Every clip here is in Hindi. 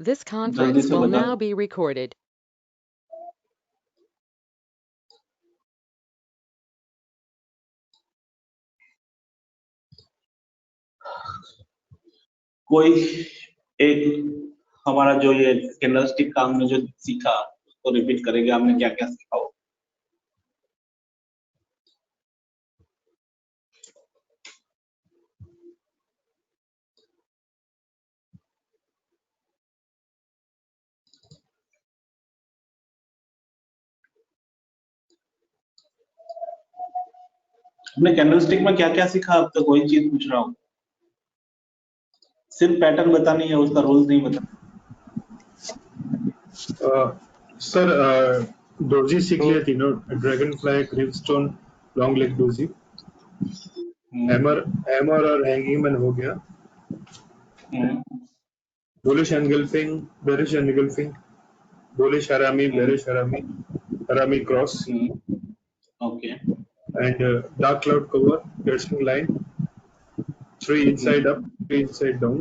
This जल्दी conference से will बता now be recorded. कोई एक हमारा जो ये कैंडलस्टिक का हमने जो सीखा उसको रिपीट करेंगे। हमने क्या क्या सीखा हो? हमने कैंडलस्टिक में क्या क्या सीखा? अब तक वही चीज पूछ रहा हूँ। सिर्फ पैटर्न बतानी है, उसका रूल्स नहीं बता। सर डोजी सीख लिया तीनों, dragonfly, gravestone, long leg doji, hammer और हैंगिंग मैन हो गया, bullish engulfing, bearish engulfing, bullish harami, bearish harami, harami cross, okay, and dark cloud cover, piercing line, 3 inside up, 3 inside down,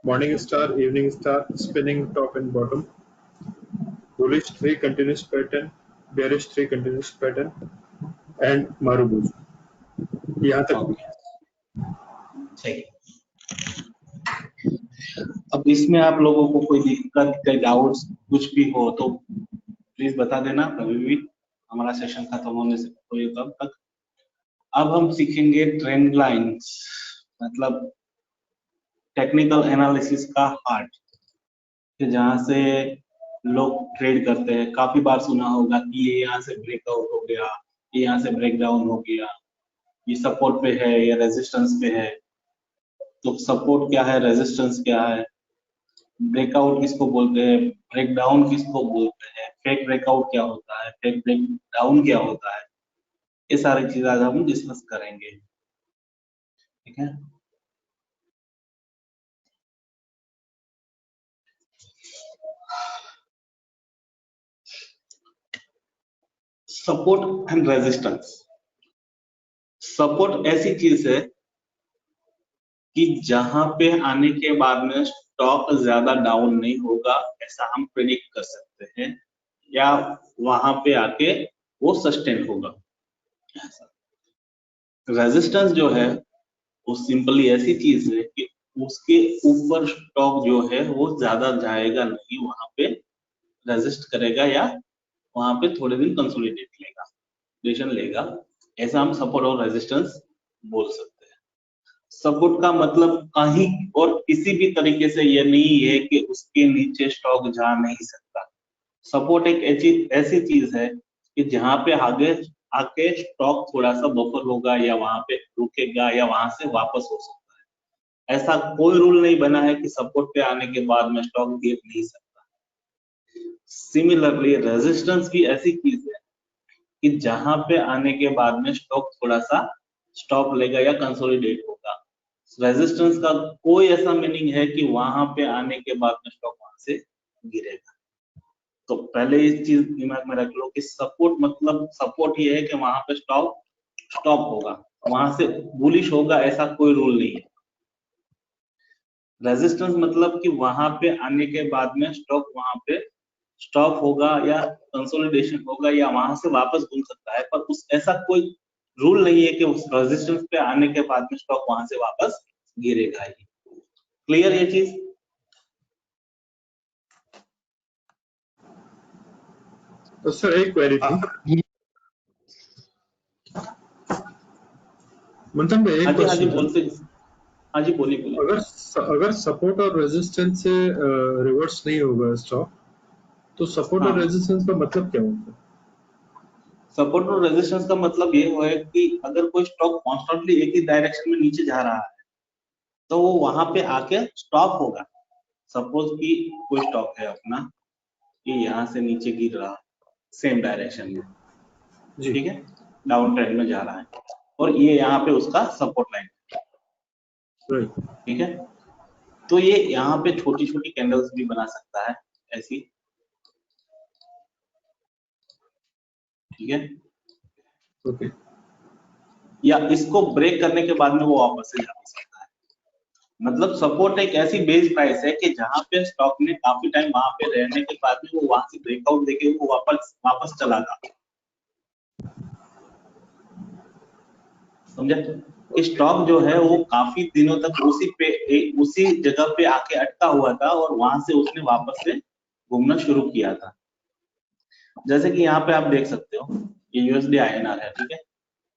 morning star, evening star, spinning top and bottom, bullish 3 continuous pattern, bearish 3 continuous pattern, and Marubozu. यहाँ तक। सही। अब इसमें आप लोगों को कोई दिक्कत, डाउट्स कुछ भी हो तो प्लीज बता देना कभी भी, हमारा सेशन खत्म होने से कोई तब तक। अब हम सीखेंगे ट्रेंड लाइंस, मतलब टेक्निकल एनालिसिस का हार्ट, जहां से लोग ट्रेड करते हैं। काफी बार सुना होगा कि ये यहाँ से ब्रेकआउट हो गया, ये यहाँ से ब्रेक डाउन हो गया, ये सपोर्ट पे है या रेजिस्टेंस पे है। तो सपोर्ट क्या है, रेजिस्टेंस क्या है, ब्रेकआउट किसको बोलते हैं, ब्रेक डाउन किसको बोलते हैं, फेक ब्रेकआउट क्या होता है, फेक ब्रेक डाउन क्या होता है, ये सारी चीजें आज हम डिस्कस करेंगे। ठीक है, सपोर्ट एंड रेजिस्टेंस। सपोर्ट ऐसी चीज है कि जहां पे आने के बाद में स्टॉक ज्यादा डाउन नहीं होगा, ऐसा हम प्रेडिक्ट कर सकते हैं, या वहां पे आके वो सस्टेन होगा। रेजिस्टेंस जो है वो सिंपली ऐसी चीज है कि उसके ऊपर स्टॉक जो है वो ज्यादा जाएगा नहीं, वहां पे रेजिस्ट करेगा या वहां पे थोड़े दिन कंसोलिडेट लेगा। ऐसा हम सपोर्ट और रेजिस्टेंस बोल सकते हैं। सपोर्ट का मतलब कहीं और किसी भी तरीके से ये नहीं है कि उसके नीचे स्टॉक जा नहीं सकता। सपोर्ट एक ऐसी चीज है कि जहां पे आगे आके स्टॉक थोड़ा सा बफर होगा, या वहां पे रुकेगा, या वहां से वापस हो सकता है। ऐसा कोई रूल नहीं बना है कि सपोर्ट पे आने के बाद में स्टॉक गिर नहीं सकता। सिमिलरली रेजिस्टेंस भी ऐसी चीज है कि जहां पे आने के बाद में स्टॉक थोड़ा सा स्टॉप लेगा या कंसोलिडेट होगा। रेजिस्टेंस का कोई ऐसा मीनिंग है कि वहां पे आने के बाद में स्टॉक वहां से गिरेगा। तो पहले इस चीज दिमाग में रख लो कि सपोर्ट मतलब सपोर्ट ये है कि वहां पे स्टॉप होगा, वहां से बुलिश होगा, ऐसा कोई रूल नहीं है। रेजिस्टेंस मतलब कि वहां पे आने के बाद में स्टॉक वहां पे स्टॉप होगा या कंसोलिडेशन होगा या वहां से वापस घूम सकता है, पर उस ऐसा कोई रूल नहीं है कि उस रेजिस्टेंस पे आने के बाद में स्टॉक वहां से वापस गिरेगा ही। क्लियर ये चीज? तो सर एक क्वेरी थी मंथन भाई, एक हाँ जी क्वेश्चन बोलते, हाँ जी बोलिए। अगर सपोर्ट और रेजिस्टेंस से रिवर्स नहीं होगा स्टॉक, तो सपोर्ट और रेजिस्टेंस का मतलब क्या होता है? सपोर्ट और रेजिस्टेंस का मतलब ये है कि अगर कोई स्टॉक कॉन्स्टेंटली एक ही डायरेक्शन में नीचे जा रहा है तो वो वहां पे आके स्टॉप होगा। सपोज कि कोई स्टॉक है अपना, ये यहाँ से नीचे गिर रहा है सेम डायरेक्शन में, ठीक है, डाउन ट्रेंड में जा रहा है, और ये यहाँ पे उसका सपोर्ट लाइन, ठीक है। तो ये यहाँ पे छोटी छोटी कैंडल्स भी बना सकता है ऐसी, ठीक है, या इसको ब्रेक करने के बाद में वो वापस से जा सकता है। मतलब सपोर्ट एक ऐसी बेस प्राइस है कि जहां पे स्टॉक ने काफी टाइम वहां पे रहने के बाद में वो वहां से ब्रेकआउट देके वो वापस चला था, समझे? स्टॉक जो है वो काफी दिनों तक उसी जगह पे आके अटका हुआ था और वहां से उसने वापस से घूमना शुरू किया था। जैसे कि यहाँ पे आप देख सकते हो ये यूएसडी आईएनआर है, ठीक है।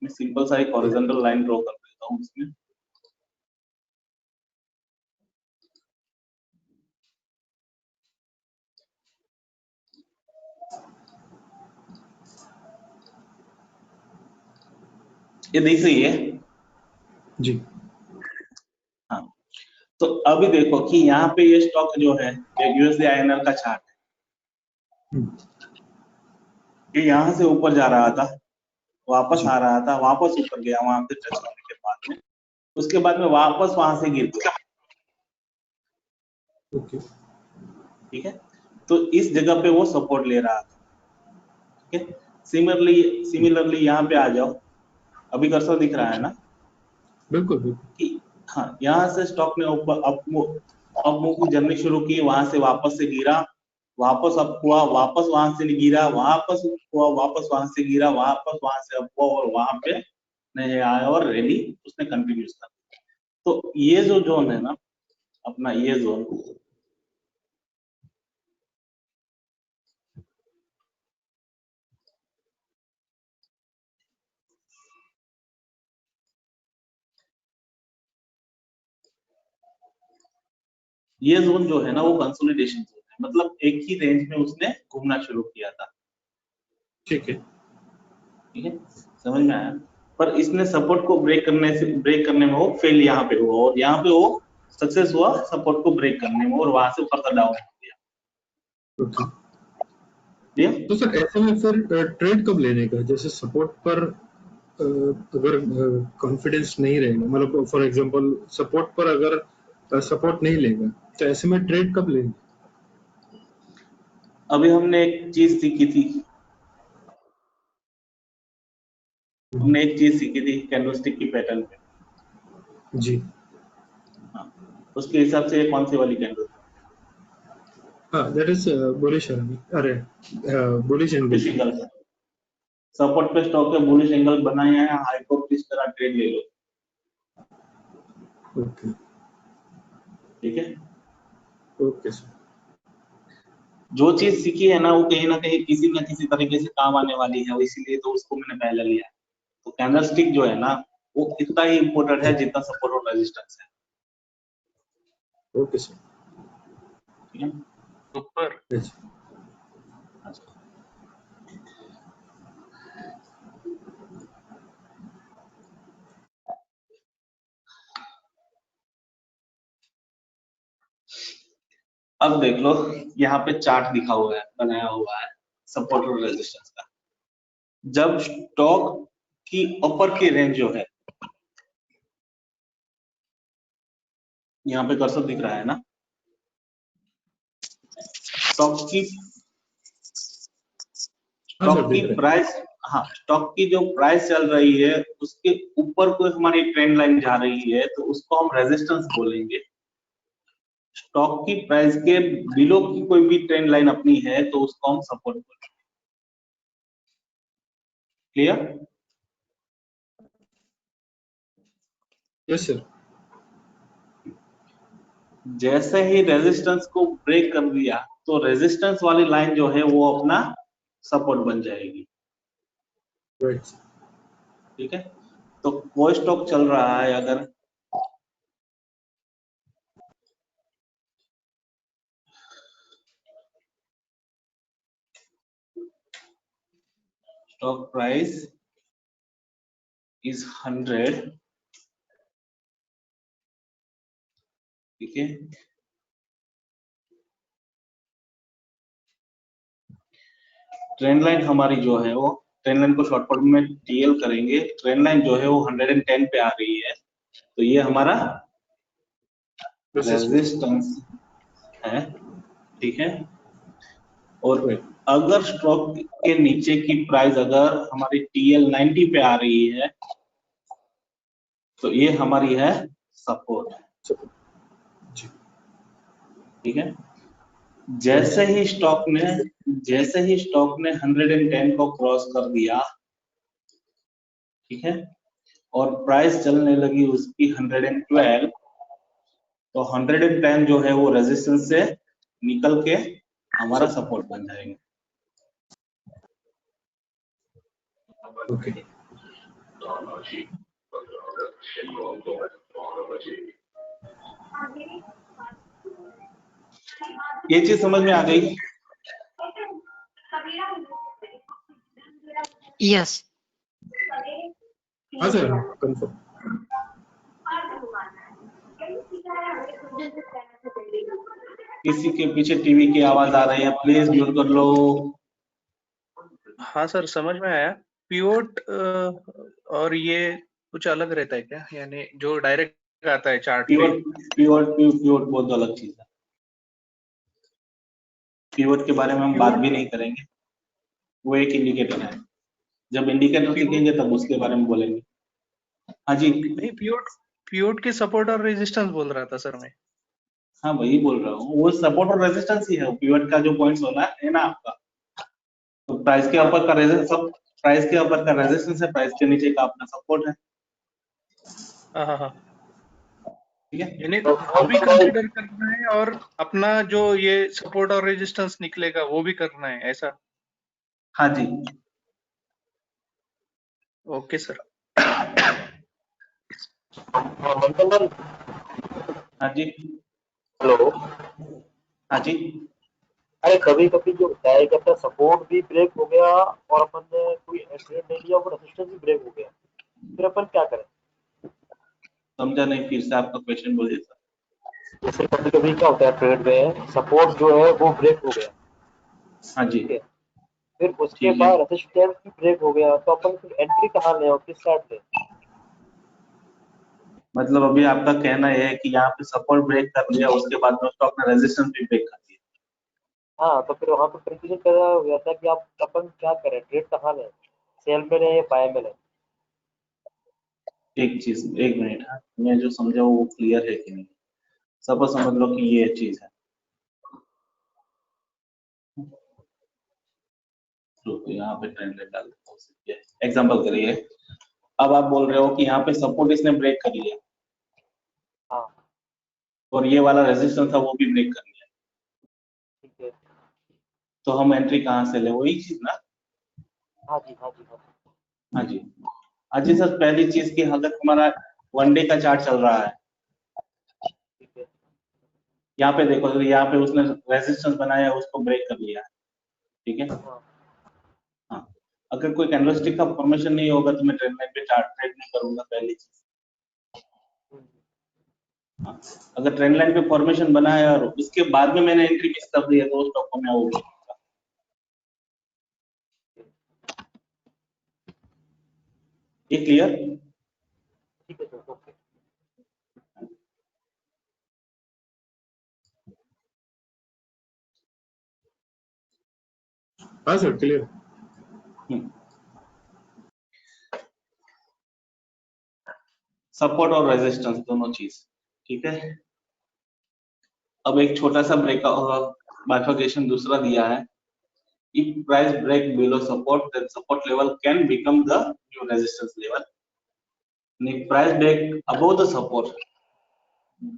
मैं सिंपल सा एक हॉरिजॉन्टल लाइन ड्रॉ कर देता हूँ इसमें। ये दिख रही है जी। हाँ। तो अभी देखो कि यहाँ पे ये स्टॉक जो है यूएसडी आईएनआर का चार्ट है, ये यहाँ से ऊपर जा रहा था, वापस आ रहा था, वापस ऊपर गया वहां पे टच करने के बाद में, उसके बाद में वापस वहां से गिर गया, ओके। ठीक है। तो इस जगह पे वो सपोर्ट ले रहा था, ठीक है। सिमिलरली यहाँ पे आ जाओ, अभी कर्सर दिख रहा है ना बिल्कुल बिल्कुल। कि हाँ, यहाँ से स्टॉक ने ऊपर अप मूव की जर्नी शुरू की, वहां से वापस से गिरा, वापस अप हुआ, वापस वहां से गिरा, वापस हुआ, वापस वहां से गिरा, वापस वहां से अप हुआ और वहां पे नहीं आया और रैली उसने कंटिन्यूस कर। तो ये जो जोन है ना अपना, ये जोन ये जोन जो है ना वो कंसोलिडेशन जोन है, मतलब एक ही रेंज में उसने घूमना शुरू किया था, ठीक है। ठीक है, समझ में आया। पर इसने सपोर्ट को ब्रेक करने में वो फेल यहाँ पे हुआ और यहाँ पे वो सक्सेस हुआ सपोर्ट को ब्रेक करने में और वहां से फर्दर डाउन हो गया, ओके। ठीक है? तो सर ऐसे में फिर ट्रेड कब लेने का, जैसे सपोर्ट पर अगर कॉन्फिडेंस नहीं रहेगा, मतलब फॉर एग्जांपल सपोर्ट पर अगर सपोर्ट नहीं लेगा तो ऐसे में ट्रेड कब लेंगे? अभी हमने एक चीज सीखी थी, कैंडलस्टिक की पैटर्न पे। जी। हाँ, उसके हिसाब से कौन सी वाली कैंडल हाँ, दैट इज बुलिश, अरे बुलिश एंगल। एंगल है, सपोर्ट पे स्टॉक के बुलिश एंगल बनाए हैं, हाई को किस तरह ट्रेड ले लो, ओके। ठीक है। Okay sir. जो चीज सीखी है ना वो कहीं ना कहीं किसी न किसी तरीके से काम आने वाली है, इसीलिए तो उसको मैंने पहले लिया। तो कैंडलस्टिक जो है ना वो इतना ही इम्पोर्टेंट है जितना सपोर्ट और रेजिस्टेंस है, ओके सर। ठीक है। ऊपर यस। अब देख लो यहाँ पे चार्ट दिखा हुआ है, बनाया हुआ है सपोर्ट और रेजिस्टेंस का। जब स्टॉक की अपर की रेंज जो है, यहाँ पे कर्सर दिख रहा है ना, स्टॉक की हाँ सर, स्टॉक की दिख रहा प्राइस, हाँ स्टॉक की जो प्राइस चल रही है उसके ऊपर कोई हमारी ट्रेंड लाइन जा रही है तो उसको हम रेजिस्टेंस बोलेंगे। स्टॉक की प्राइस के बिलो की कोई भी ट्रेंड लाइन अपनी है तो उसको हम सपोर्ट बोलेंगे। क्लियर? है। Yes sir. जैसे ही रेजिस्टेंस को ब्रेक कर दिया तो रेजिस्टेंस वाली लाइन जो है वो अपना सपोर्ट बन जाएगी, राइट। ठीक है। तो कोई स्टॉक चल रहा है, अगर स्टॉक प्राइस इज 100, ठीक है, ट्रेंड लाइन हमारी जो है वो, ट्रेंड लाइन को शॉर्ट फॉर्म में टीएल करेंगे, ट्रेंड लाइन जो है वो 110 पे आ रही है तो ये हमारा रेजिस्टेंस है, ठीक है। और राइट। अगर स्टॉक के नीचे की प्राइस अगर हमारी टीएल 90 पे आ रही है तो ये हमारी है सपोर्ट, ठीक है। जैसे ही स्टॉक ने 110 को क्रॉस कर दिया, ठीक है, और प्राइस चलने लगी उसकी 112, तो 110 जो है वो रेजिस्टेंस से निकल के हमारा सपोर्ट बन जाएगा। ओके। ये चीज समझ में आ गई? यस। हाँ सर, कंफर्म। किसी के पीछे टीवी की आवाज आ रही है, प्लीज म्यूट कर लो। हाँ सर, समझ में आया। पिवोट और ये कुछ अलग रहता है क्या? यानी जो डायरेक्ट आता है चार्ट पे। पिवोट बहुत अलग चीज है। पिवोट के बारे में हम बात भी नहीं करेंगे, वो एक इंडिकेटर है। जब इंडिकेटर सीखेंगे तब उसके बारे में बोलेंगे। हाँ जी। नहीं, पिवोट के सपोर्ट और रेजिस्टेंस बोल रहा था सर मैं। हाँ वही बोल रहा हूँ, वो सपोर्ट और रेजिस्टेंस ही है। पिवट का जो पॉइंट्स होना है ना आपका, तो प्राइस के ऊपर का रेजिस्टेंस, प्राइस के ऊपर का रेजिस्टेंस है, प्राइस के नीचे का अपना सपोर्ट है। हाँ, ठीक है। यानी वो भी कंसीडर करना है और अपना जो ये सपोर्ट और रेजिस्टेंस निकलेगा वो भी करना है, ऐसा? हाँ जी। Okay sir. हाँ जी। हेलो। हाँ जी। अरे कभी कभी जो होता है कि अपना सपोर्ट भी ब्रेक हो गया और अपन ने कोई ट्रेड ले लिया और रेजिस्टेंस भी ब्रेक हो गया, फिर अपन क्या करें? समझा नहीं, फिर से आपका क्वेश्चन बोलिए सर। जैसे कभी कभी क्या होता है ट्रेड में सपोर्ट जो है वो ब्रेक हो गया, हाँ जी। ठीक है, फिर उसके ठीक है। बाद रेजिस्टेंस भी ब्रेक हो गया, तो अपन फिर एंट्री कहाँ लें और किस साइड लें? मतलब अभी आपका कहना यह है कि यहाँ पे सपोर्ट ब्रेक कर लिया, उसके बाद में स्टॉक ने रेजिस्टेंस भी ब्रेक कर दिया। हाँ, तो फिर वहां पर कंफ्यूजन पैदा हो जाता है कि आप अपन क्या करें, ट्रेड कहाँ लें, सेल में लें या बाय में लें? एक चीज, एक मिनट। हाँ, मैं जो समझा वो क्लियर है कि नहीं? सपोज समझ लो कि ये चीज है, तो यहाँ पे ट्रेंड लाइन डाल देता हूँ, एग्जाम्पल करिए। अब आप बोल रहे हो कि यहाँ पे सपोर्ट इसने ब्रेक कर लिया हाँ, और ये वाला रेजिस्टेंस था वो भी ब्रेक कर लिया, ठीक है। तो हम एंट्री कहाँ से ले? वही चीज ना। हाँ जी, हाँ जी, हाँ जी। हाँ जी। हाँ जी सर, पहली चीज की अगर हमारा वन डे का चार्ट चल रहा है, ठीक है। यहाँ पे देखो, तो यहाँ पे उसने रेजिस्टेंस बनाया, उसको ब्रेक कर लिया, ठीक है। हाँ। हाँ, अगर कोई कैंडलस्टिक का फॉर्मेशन नहीं होगा तो मैं ट्रेंड लाइन पे चार्ट ट्रेड नहीं करूंगा, पहली चीज। हाँ, अगर ट्रेंड लाइन पे फॉर्मेशन बना है और उसके बाद में मैंने एंट्री मिस कर दी है तो उस स्टॉक को मैं वो बोलूंगा। ये क्लियर? ठीक है सर, ओके। हाँ सर, क्लियर। सपोर्ट और रेजिस्टेंस दोनों चीज, ठीक है। अब एक छोटा सा बाइफर्केशन दूसरा दिया है। If price break below support, then support level can become the new resistance level. And if price break above the support,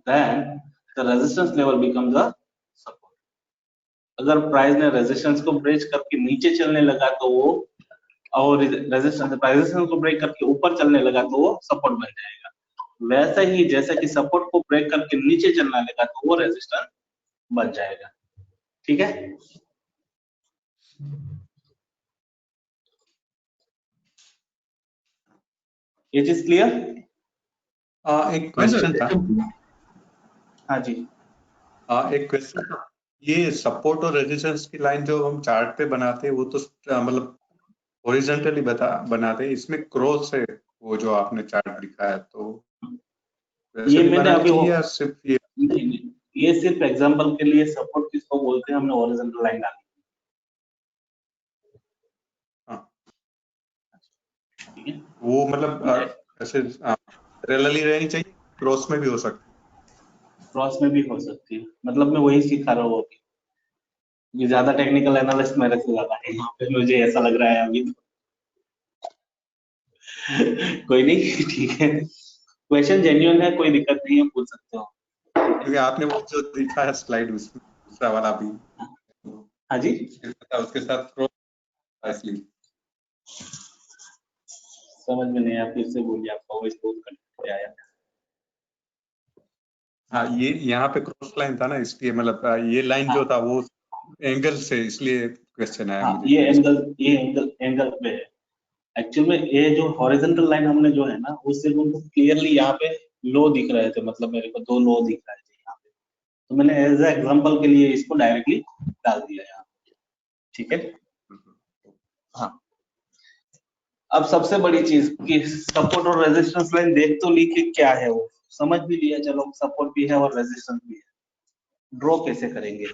then the resistance level becomes the support. अगर प्राइस ने रेजिस्टेंस को ब्रेक करके नीचे चलने लगा तो वो, और रेजिस्टेंस को ब्रेक करके ऊपर चलने लगा तो वो सपोर्ट बन जाएगा। वैसे ही जैसे कि सपोर्ट को ब्रेक करके नीचे चलने लगा तो वो रेजिस्टेंस बन जाएगा, ठीक है। ये चीज क्लियर? एक क्वेश्चन था। हाँ जी। एक क्वेश्चन था, ये सपोर्ट और रेजिस्टेंस की लाइन जो हम चार्ट पे बनाते हैं वो तो मतलब हॉरिजॉन्टली बनाते हैं, इसमें क्रॉस है वो जो आपने चार्ट दिखाया है, तो वैसे ये भी मैंने बनानी अभी चाहिए या सिर्फ ये? नहीं, ये सिर्फ एग्जांपल के लिए सपोर्ट किसको बोलते हैं, हमने हॉरिजॉन्टल लाइन डाली। हाँ, ठीक है। वो मतलब ऐसे पैरेलली रहनी चाहिए, क्रॉस में भी हो सकता है। क्रॉस में भी हो सकती है, मतलब मैं वही सिखा रहा हूँ अभी। ये ज्यादा टेक्निकल एनालिस्ट मेरे से ज्यादा है यहाँ पे, मुझे ऐसा लग रहा है अभी। कोई नहीं, ठीक है, क्वेश्चन जेन्युइन है, कोई दिक्कत नहीं है, पूछ सकते हो। क्योंकि आपने वो जो दिखाया स्लाइड उसमें दूसरा वाला भी हाँ जी, उसके साथ क्रॉस इसलिए समझ में नहीं आया, फिर से बोलिए, आपका वॉइस बहुत कट आया। हाँ, ये यहाँ पे क्रॉस लाइन था ना, इसलिए मतलब ये लाइन जो था वो एंगल से, इसलिए क्वेश्चन आया हाँ, मुझे। ये एंगल पे है। एक्चुअल में ये जो हॉरिजॉन्टल लाइन हमने जो है ना, उससे हमको क्लियरली यहाँ पे लो दिख रहे थे, मतलब मेरे को 2 लो दिख रहे थे यहाँ पे, तो मैंने एज ए एग्जांपल के लिए इसको डायरेक्टली डाल दिया यहाँ, ठीक है। हाँ, अब सबसे बड़ी चीज कि सपोर्ट और रेजिस्टेंस लाइन देख तो ली कि क्या है, वो समझ भी लिया, चलो सपोर्ट भी है और रेजिस्टेंस भी है। ड्रॉ कैसे करेंगे?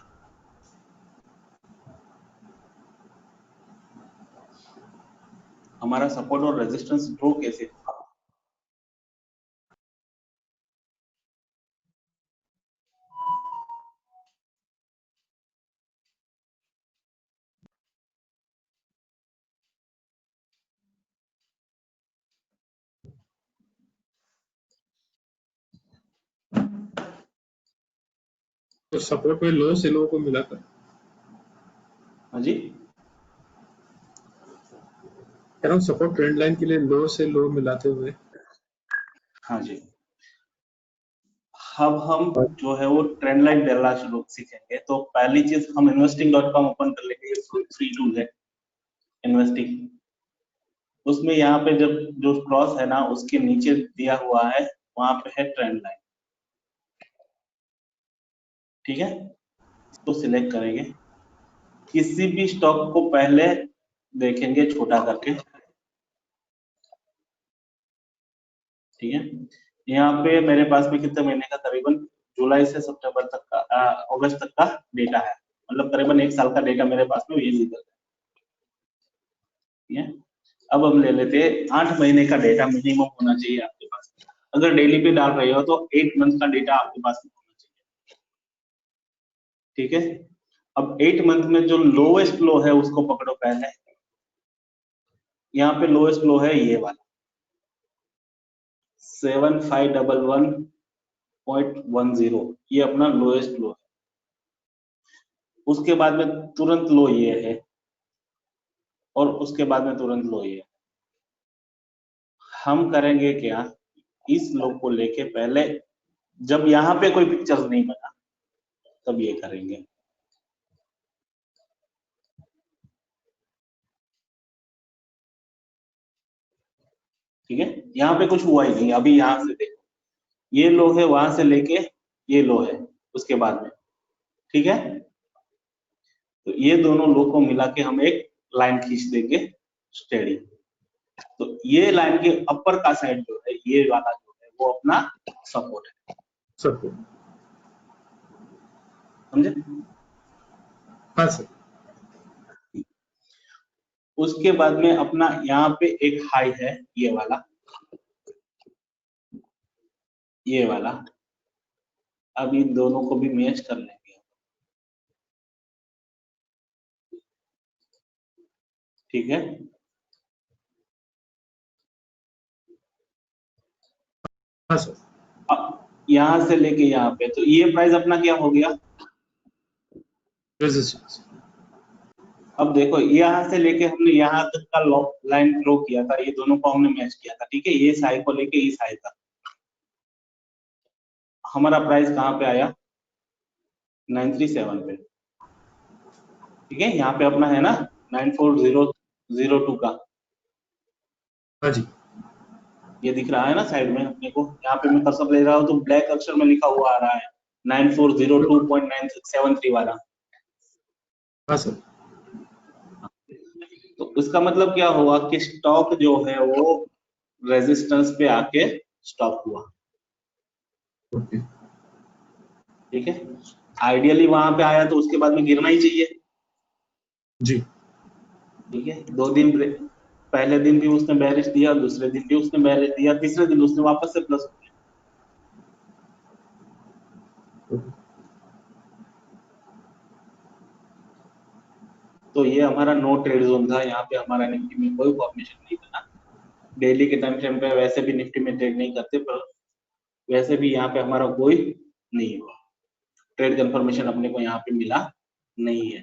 हमारा सपोर्ट और रेजिस्टेंस ड्रॉ कैसे होगा? तो सपोर्ट में लो से लो को मिलाकर, हाँ जी, कह रहा हूँ सपोर्ट ट्रेंड लाइन के लिए लो से लो मिलाते हुए। हाँ जी। अब हम जो है वो ट्रेंड लाइन डालना शुरू सीखेंगे, तो पहली चीज हम investing.com ओपन कर लेंगे, ये फ्री टूल है इन्वेस्टिंग। उसमें यहाँ पे जब जो क्रॉस है ना, उसके नीचे दिया हुआ है, वहां पे है ट्रेंड लाइन, ठीक है। इसको सिलेक्ट करेंगे, किसी भी स्टॉक को पहले देखेंगे छोटा करके, ठीक है। यहाँ पे मेरे पास में कितने महीने का, करीबन जुलाई से सितंबर तक का, अगस्त तक का डेटा है, मतलब करीबन 1 साल का डेटा मेरे पास में ये निकल है, ठीक है। अब हम ले लेते हैं 8 महीने का डेटा मिनिमम होना चाहिए आपके पास। अगर डेली पे डाल रहे हो तो 8 मंथ का डेटा आपके पास में होना चाहिए, ठीक है। अब 8 मंथ में जो लोएस्ट लो है उसको पकड़ो पहले। यहाँ पे लोएस्ट लो है ये वाला 7511.10, ये अपना लोएस्ट लो है। उसके बाद में तुरंत लो ये है, और उसके बाद में तुरंत लो ये है। हम करेंगे क्या, इस लो को लेके पहले, जब यहाँ पे कोई पिक्चर नहीं बना तब ये करेंगे, ठीक है। यहाँ पे कुछ हुआ ही नहीं, अभी यहाँ से देखो, ये लो है, वहां से लेके ये लो है उसके बाद में, ठीक है। तो ये दोनों लो को मिला के हम एक लाइन खींच देंगे स्टेडी। तो ये लाइन के अपर का साइड जो है, ये वाला जो है वो अपना सपोर्ट है, सपोर्ट, समझे। हाँ सर। उसके बाद में अपना यहाँ पे एक हाई है, ये वाला। अब इन दोनों को भी मैच कर लेंगे, ठीक है। हाँ सर। अब यहाँ से लेके यहाँ पे, तो ये प्राइस अपना क्या हो गया, रेजिस्टेंस। अब देखो यहाँ से लेके हमने यहाँ तक का लाइन ड्रॉ किया था, ये दोनों को हमने मैच किया था, ठीक है। ये साई को लेके इस साई तक हमारा प्राइस कहाँ पे आया, 937 पे, ठीक है। यहाँ पे अपना है ना 94002 का, हाँ जी। ये दिख रहा है ना साइड में अपने को। यहाँ पे मैं कर्सर ले रहा हूँ तो ब्लैक अक्षर में लिखा हुआ आ रहा है 9402.973 वाला। हाँ सर। तो इसका मतलब क्या हुआ कि स्टॉक जो है वो रेजिस्टेंस पे आके स्टॉप हुआ, ओके। ठीक है। आइडियली वहां पे आया तो उसके बाद में गिरना ही चाहिए, जी। ठीक है। 2 दिन पहले दिन भी उसने बेरिश दिया, दूसरे दिन भी उसने बेरिश दिया, तीसरे दिन उसने वापस से प्लस हो गया। तो ये हमारा नो ट्रेड जोन था, यहाँ पे हमारा निफ्टी में कोई फॉर्मेशन नहीं बना। डेली के टाइम फ्रेम पे वैसे भी निफ्टी में ट्रेड नहीं करते, पर वैसे भी यहाँ पे हमारा कोई नहीं हुआ, ट्रेड कंफर्मेशन अपने को यहाँ पे मिला नहीं है,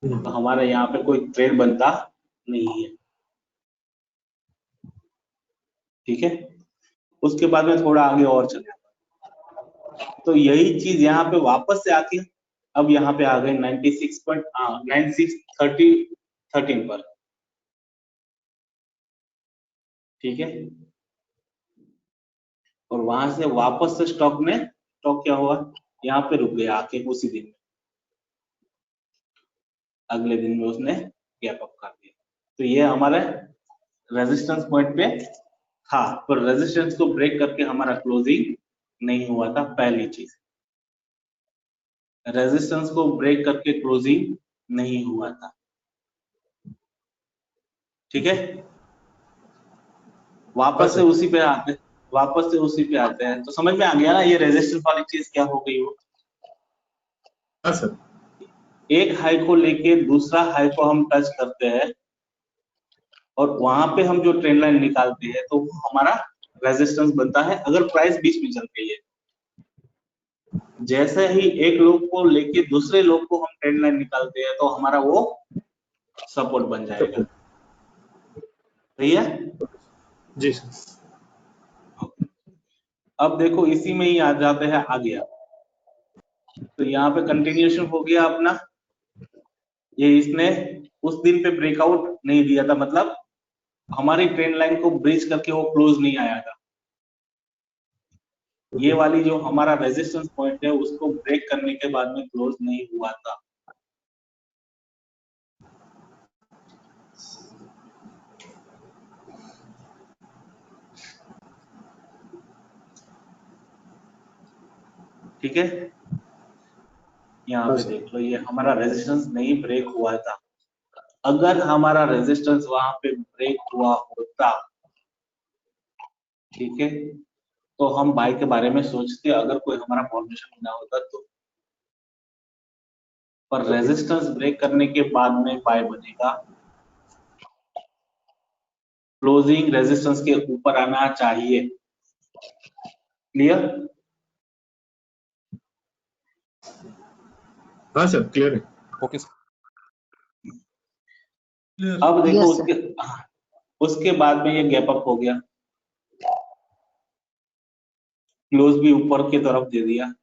तो हमारा यहाँ पे कोई ट्रेड बनता नहीं है। ठीक है, उसके बाद में थोड़ा आगे और चले, तो यही चीज यहाँ पे वापस से आती है। अब यहाँ पे आ गए 96.9613 पर। ठीक है, और वहां से वापस से स्टॉक क्या हुआ, यहाँ पे रुक गया आके उसी दिन में, अगले दिन में उसने गैप अप कर दिया। तो ये हमारे रेजिस्टेंस पॉइंट पे था, पर रेजिस्टेंस को ब्रेक करके हमारा क्लोजिंग नहीं हुआ था। पहली चीज, रेजिस्टेंस को ब्रेक करके क्लोजिंग नहीं हुआ था। ठीक है, वापस से उसी पे आते हैं, तो समझ में आ गया ना ये रेजिस्टेंस वाली चीज क्या हो गई हो। हाँ सर। एक हाई को लेके दूसरा हाई को हम टच करते हैं, और वहां पे हम जो ट्रेंड लाइन निकालते हैं, तो वो हमारा रेजिस्टेंस बनता है अगर प्राइस बीच में चल रही है। जैसे ही एक लोग को लेके दूसरे लोग को हम ट्रेंड लाइन निकालते हैं, तो हमारा वो सपोर्ट बन जाएगा। सही है जी सर। अब देखो इसी में ही आ जाते हैं आगे। तो यहाँ पे कंटिन्यूएशन हो गया अपना, ये इसने उस दिन पे ब्रेकआउट नहीं दिया था, मतलब हमारी ट्रेंड लाइन को ब्रीच करके वो क्लोज नहीं आया था। ये वाली जो हमारा रेजिस्टेंस पॉइंट है, उसको ब्रेक करने के बाद में क्लोज नहीं हुआ था। ठीक है, यहाँ पे देख लो, ये हमारा रेजिस्टेंस नहीं ब्रेक हुआ था। अगर हमारा रेजिस्टेंस वहां पे ब्रेक हुआ होता, ठीक है, तो हम बाय के बारे में सोचते अगर कोई हमारा फॉर्मेशन ना होता तो। पर रेजिस्टेंस ब्रेक करने के बाद में बाय बनेगा। क्लोजिंग रेजिस्टेंस के ऊपर आना चाहिए। क्लियर? हाँ सर, क्लियर है। Okay sir. अब देखो Yes, उसके बाद में ये गैप अप हो गया, क्लोज भी ऊपर की तरफ दे दिया,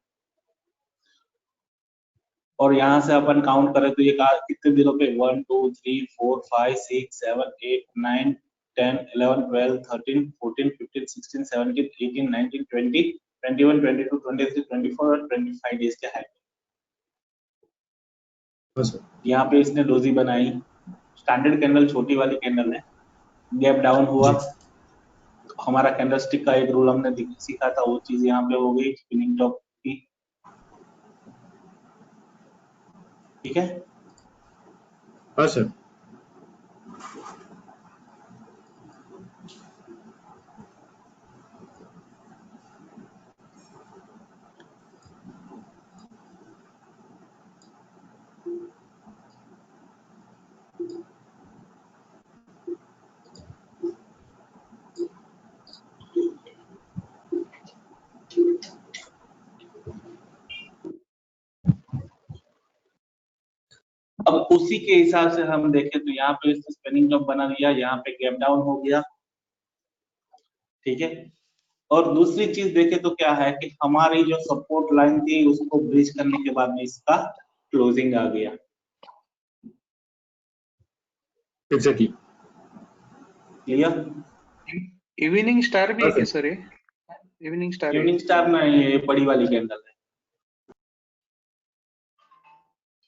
और यहाँ से अपन काउंट करें तो ये कितने दिनों पे 1 2 3 4 5 6 7 8 9 10 11 12 13 14 15 16 17 18 19 20 21 22 23 24 और 25 डेज के हाई। हाँ सर। यहाँ पे इसने डोजी बनाई, स्टैंडर्ड कैंडल छोटी वाली कैंडल है, गैप डाउन हुआ। हमारा कैंडलस्टिक का एक रूल हमने सीखा था, वो चीज यहाँ पे हो गई, स्पिनिंग टॉप की। ठीक है, हाँ सर। अब उसी के हिसाब से हम देखें तो यहाँ पे इसने स्पिनिंग टॉप बना दिया, यहाँ पे गैप डाउन हो गया। ठीक है, और दूसरी चीज देखें तो क्या है कि हमारी जो सपोर्ट लाइन थी उसको ब्रीच करने के बाद में इसका क्लोजिंग आ गया। एग्जैक्टली। क्लियर? इवनिंग स्टार भी है क्या सर? ये इवनिंग स्टार इवनिंग स्टार नहीं, ये बड़ी वाली कैंडल है।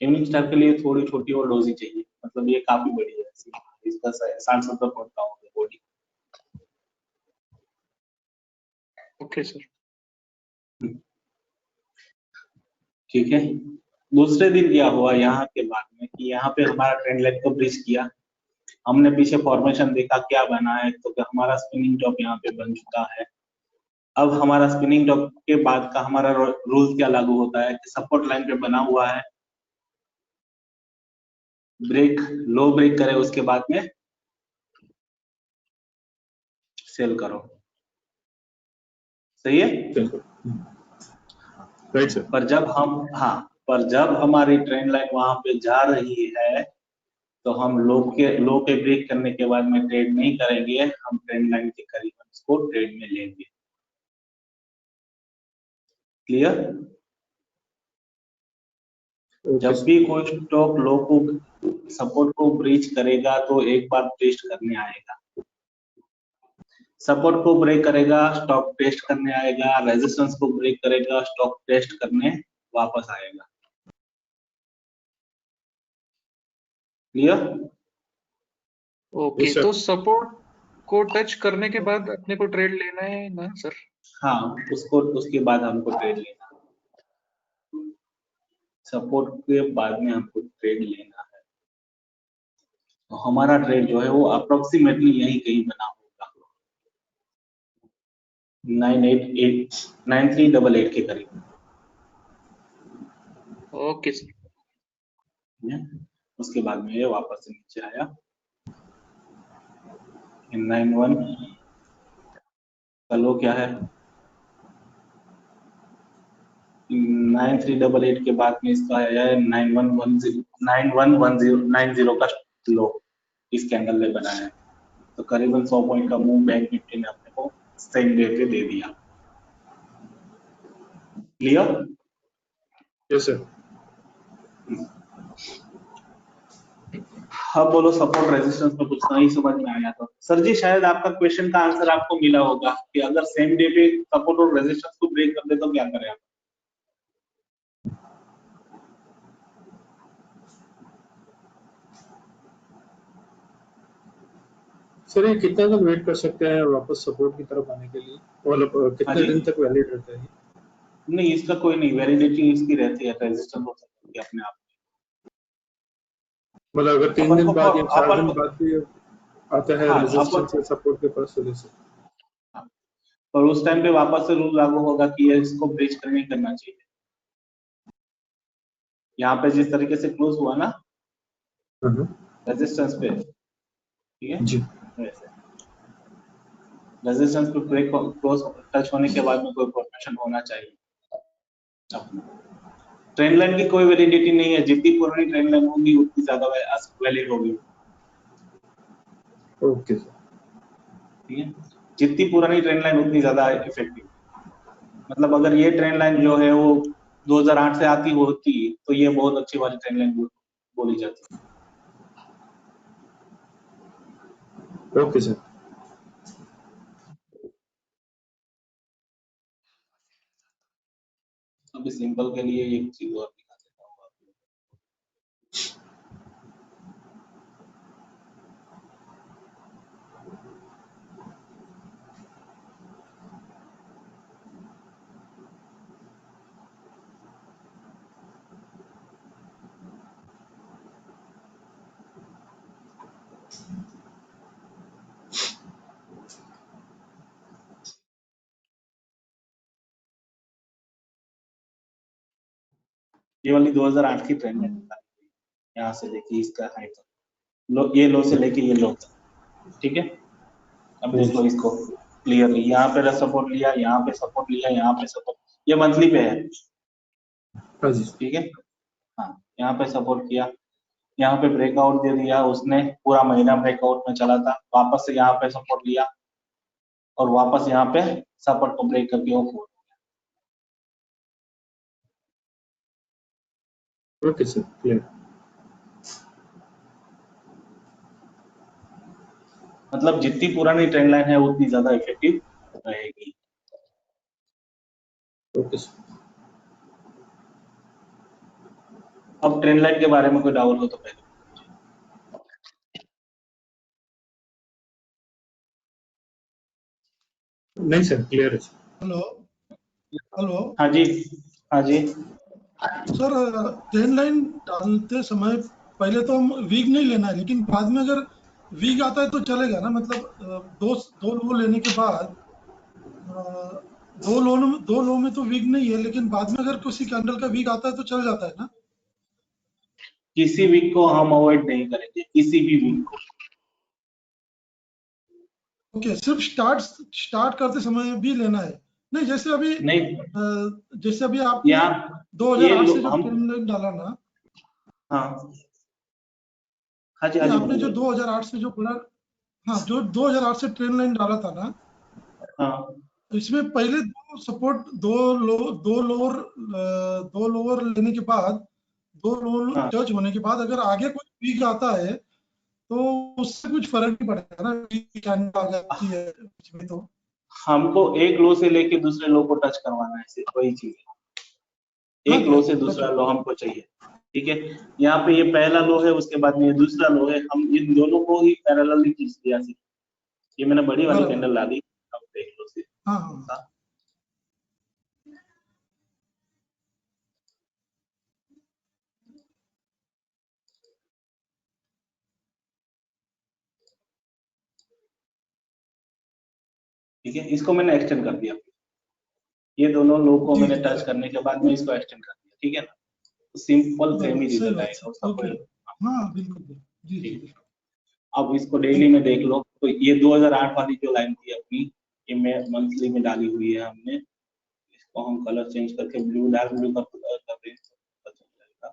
इवनिंग स्टार के लिए थोड़ी छोटी और डोजी चाहिए, मतलब ये काफी बड़ी है, इसका 60-70 पॉइंट का होगा बॉडी। Okay sir. ठीक है, दूसरे दिन क्या हुआ यहाँ के बाद में कि यहाँ पे हमारा ट्रेंड लाइन को ब्रीच किया, हमने पीछे फॉर्मेशन देखा क्या बना है, तो हमारा स्पिनिंग टॉप यहाँ पे बन चुका है। अब हमारा स्पिनिंग टॉप के बाद का हमारा रूल क्या लागू होता है कि सपोर्ट लाइन पे बना हुआ है, ब्रेक लो ब्रेक करे उसके बाद में सेल करो। सही है? Right sir. पर जब हमारी ट्रेंड लाइन वहां पे जा रही है तो हम लो के ब्रेक करने के बाद में ट्रेड नहीं करेंगे, हम ट्रेंड लाइन के करीब इसको ट्रेड में लेंगे। क्लियर? जब भी कोई स्टॉक लो को सपोर्ट को ब्रीच करेगा तो एक बार टेस्ट करने आएगा, सपोर्ट को ब्रेक करेगा स्टॉक टेस्ट करने आएगा, रेजिस्टेंस को ब्रेक करेगा स्टॉक टेस्ट करने वापस आएगा। क्लियर? ओके, तो सपोर्ट को टच करने के बाद अपने को ट्रेड लेना है ना सर? हाँ, उसके बाद हमको ट्रेड लेना है, सपोर्ट के बाद में हमको ट्रेड लेना है। तो हमारा ट्रेड जो है वो अप्रोक्सीमेटली यही कहीं बना होगा 9388 के करीब। Okay sir. उसके बाद में ये वापस से नीचे आया 91 का लो क्या है 9388 के बाद में इसका आया है 9110 का लो इस कैंडल में बना है। तो करीबन 100 पॉइंट का मूव बैंक निफ्टी ने अपने को सेम डे पे दे दिया। क्लियर? Yes sir. अब बोलो सपोर्ट रेजिस्टेंस में कुछ नहीं समझ में आया तो सर जी शायद आपका क्वेश्चन का आंसर आपको मिला होगा कि अगर सेम डे पे सपोर्ट और रेजिस्टेंस को ब्रेक कर दे तो क्या करें आप? सर ये कितना तक वेट कर सकते हैं वापस सपोर्ट की तरफ आने के लिए, मतलब कितने दिन तक वैलिड रहता है? नहीं, इसका कोई नहीं, वैलिडिटी इसकी रहती है, रेजिस्टेंस हो सकती है अपने आप। मतलब अगर 3 दिन बाद या 4 दिन बाद भी आता है रेजिस्टेंस या सपोर्ट के पास चले से, और उस टाइम पे वापस से रूल लागू होगा कि ये इसको ब्रीच नहीं करना चाहिए। यहाँ पे जिस तरीके से क्लोज हुआ ना रेजिस्टेंस पे, ठीक है जी, वैसे रेजिस्टेंस पे ब्रेक क्लोज टच होने के बाद में कोई फॉर्मेशन होना चाहिए। ट्रेंड लाइन की कोई वैलिडिटी नहीं है, जितनी पुरानी ट्रेंड लाइन होगी उतनी ज्यादा वैलिड होगी। ओके सर, ठीक है, जितनी पुरानी ट्रेंड लाइन उतनी ज्यादा इफेक्टिव। मतलब अगर ये ट्रेंड लाइन जो है वो 2008 से आती होती तो ये बहुत अच्छी वाली ट्रेंड लाइन बोली जाती। Okay sir. अभी सिंपल के लिए एक चीज और दिखा देता हूँ आपको। ये वाली 2008 की ट्रेंड लाइन यहाँ से देखिए, इसका हाई तक लो, ये लो से लेके ये लो तक। ठीक है, अब देख लो इसको क्लियरली, यहाँ पे सपोर्ट लिया, यहाँ पे सपोर्ट लिया, यहाँ पे सपोर्ट, ये मंथली पे है। ठीक है, हाँ यहाँ पे सपोर्ट किया, यहाँ पे ब्रेकआउट दे दिया उसने, पूरा महीना ब्रेकआउट में चला था, वापस से यहाँ पे सपोर्ट लिया और वापस यहाँ पे सपोर्ट को ब्रेक करके वो फोड़। Okay sir, clear. मतलब जितनी पुरानी ट्रेंड लाइन है उतनी ज्यादा इफेक्टिव रहेगी। Okay sir. अब ट्रेंड लाइन के बारे में कोई डाउट हो तो पहले। नहीं सर, क्लियर है। हेलो हेलो, हाँ जी, हाँ जी। सर ट्रेंड लाइन डालते समय पहले तो हम वीक नहीं लेना है, लेकिन बाद में अगर वीक आता है तो चलेगा ना? मतलब दो लो लेने के बाद दो लो में तो वीक नहीं है, लेकिन बाद में अगर किसी कैंडल का वीक आता है तो चल जाता है ना। किसी वीक को हम अवॉइड नहीं करेंगे, किसी भी वीक को। ओके, सिर्फ स्टार्ट करते समय भी लेना है? नहीं, नहीं, जैसे अभी आपने यहाँ 2008 से जो हम, ट्रेंड लाइन डाला ना, हाँ हाँ जी, हाँ नहीं जी, आपने जो बोलिए। 2008 से जो बोला, हाँ जो 2008 से ट्रेंड लाइन डाला था ना, हाँ तो इसमें पहले दो सपोर्ट, दो लोअर लेने के बाद, दो लोअर हाँ, टच होने के बाद अगर आगे कोई वीक आता है तो उससे कुछ फर्क नहीं पड़ेगा ना, वीक कैंडल आ जाती है बीच में तो। हमको एक लो से लेके दूसरे लो को टच करवाना है, सिर्फ वही चीज है। हाँ एक जी, लो हाँ से जी, टच दूसरा हो। लो हमको चाहिए। ठीक है, यहाँ पे ये पहला लो है, उसके बाद में ये दूसरा लो है, हम इन दोनों को ही पैरेलल खींच दिया। ये मैंने बड़ी वाली बराबर। कैंडल डाली, अब देख लो सिर्फ। हाँ हाँ। ठीक है, इसको मैंने एक्सटेंड कर दिया। ये दोनों लो को जी मैंने जी, टच बराबर करने के बाद में इसको एक्सटेंड कर दिया। ठीक है ना, तो सिंपल सेम बराबर, ही सही रिजल्ट बात आएगा उसका सर। ओके। कोई। हाँ बिल्कुल बिल्कुल। जी जी ठीक है, बिल्कुल। अब इसको डेली थैंक यू। में देख लो, तो ये 2008 वाली जो लाइन थी अपनी, ये मैं मंथली में डाली हुई है हमने। इसको हम कलर चेंज करके ब्लू, डार्क ब्लू कर दें, पता चल जाएगा।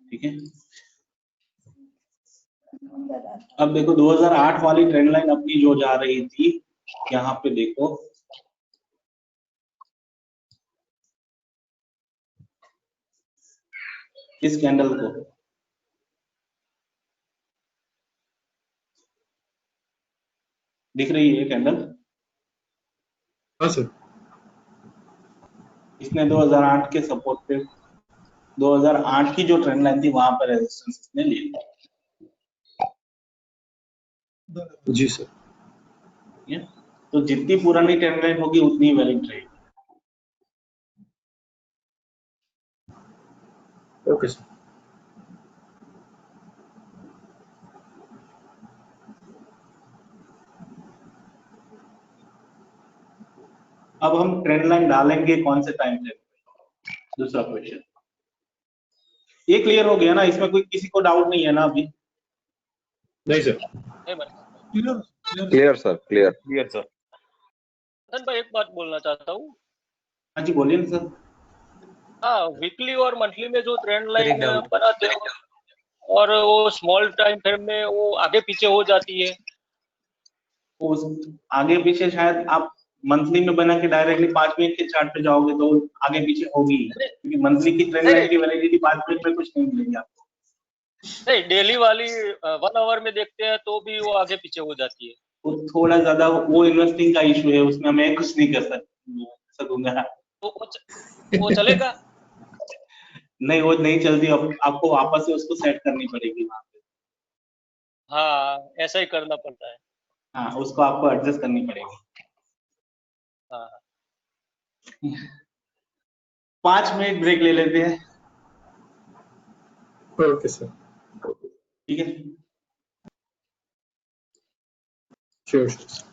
ठीक है, अब देखो 2008 वाली ट्रेंड लाइन अपनी जो जा रही थी, यहाँ पे देखो, इस कैंडल को दिख रही है कैंडल, हाँ सर। इसने 2008 के सपोर्ट पे, 2008 की जो ट्रेंड लाइन थी वहां पर रेजिस्टेंस इसने ले लिया। बराबर। जी सर। ठीक है, तो जितनी पुरानी ट्रेंड लाइन होगी उतनी वैलिड रहेगी। Okay sir. अब हम ट्रेंड लाइन डालेंगे कौन से टाइम फ्रेम पे, दूसरा क्वेश्चन। ये क्लियर हो गया ना, इसमें कोई किसी को डाउट नहीं है ना अभी? नहीं sir. Clear clear. Clear sir, clear. Clear sir. Hasan भाई, एक बात बोलना चाहता हूँ। हाँ जी, बोलिए ना सर। हाँ, वीकली और मंथली में जो ट्रेंड एक लाइन डाउट। बनाते हो और वो स्मॉल टाइम फ्रेम में वो आगे पीछे हो जाती है। उस आगे पीछे शायद आप मंथली में बना के डायरेक्टली 5 मिनट के चार्ट पे जाओगे तो आगे पीछे होगी ही। नहीं क्योंकि मंथली की ट्रेंड लाइन नहीं की वैलिडिटी 5 मिनट में कुछ नहीं मिलेगी आपको। नहीं, डेली वाली 1 आवर में देखते हैं तो भी वो आगे पीछे हो जाती है। वो थोड़ा ज्यादा वो इन्वेस्टिंग का इशू है, उसमें मैं कुछ नहीं कर सकूंगा। तो वो चलेगा। नहीं, वो नहीं चलती, आपको वापस से उसको सेट करनी पड़ेगी वहां पे। हाँ, ऐसा ही करना पड़ता है। हाँ, उसको आपको एडजस्ट करनी पड़ेगी। हाँ 5 मिनट ब्रेक ले लेते हैं। Okay sir. ठीक है। Sure sure.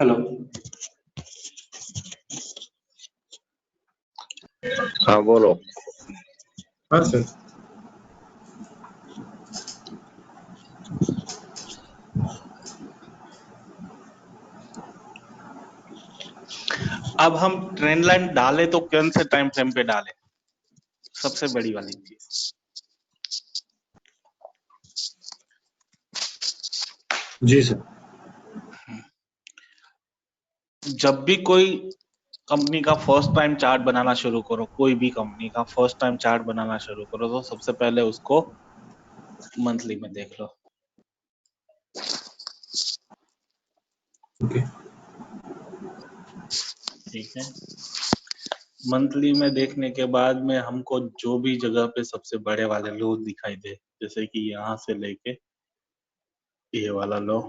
हेलो, हाँ बोलो। हाँ सर। अब हम ट्रेंड लाइन डाले तो कौन से टाइम फ्रेम पे डालें? सबसे बड़ी वाली चीज। जी सर। जब भी कोई कंपनी का फर्स्ट टाइम चार्ट बनाना शुरू करो, कोई भी कंपनी का फर्स्ट टाइम चार्ट बनाना शुरू करो, तो सबसे पहले उसको मंथली में देख लो। ओके। ठीक है, मंथली में देखने के बाद में हमको जो भी जगह पे सबसे बड़े वाले लो दिखाई दे, जैसे कि यहाँ से लेके ये वाला लो,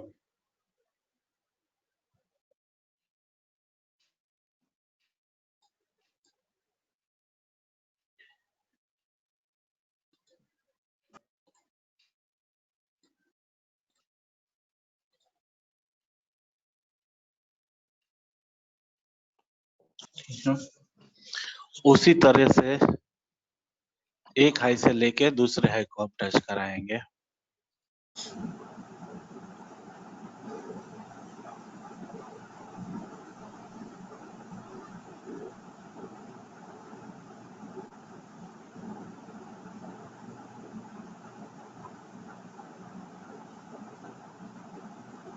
ठीक है, उसी तरह से एक हाई से लेके दूसरे हाई को आप टच कराएंगे।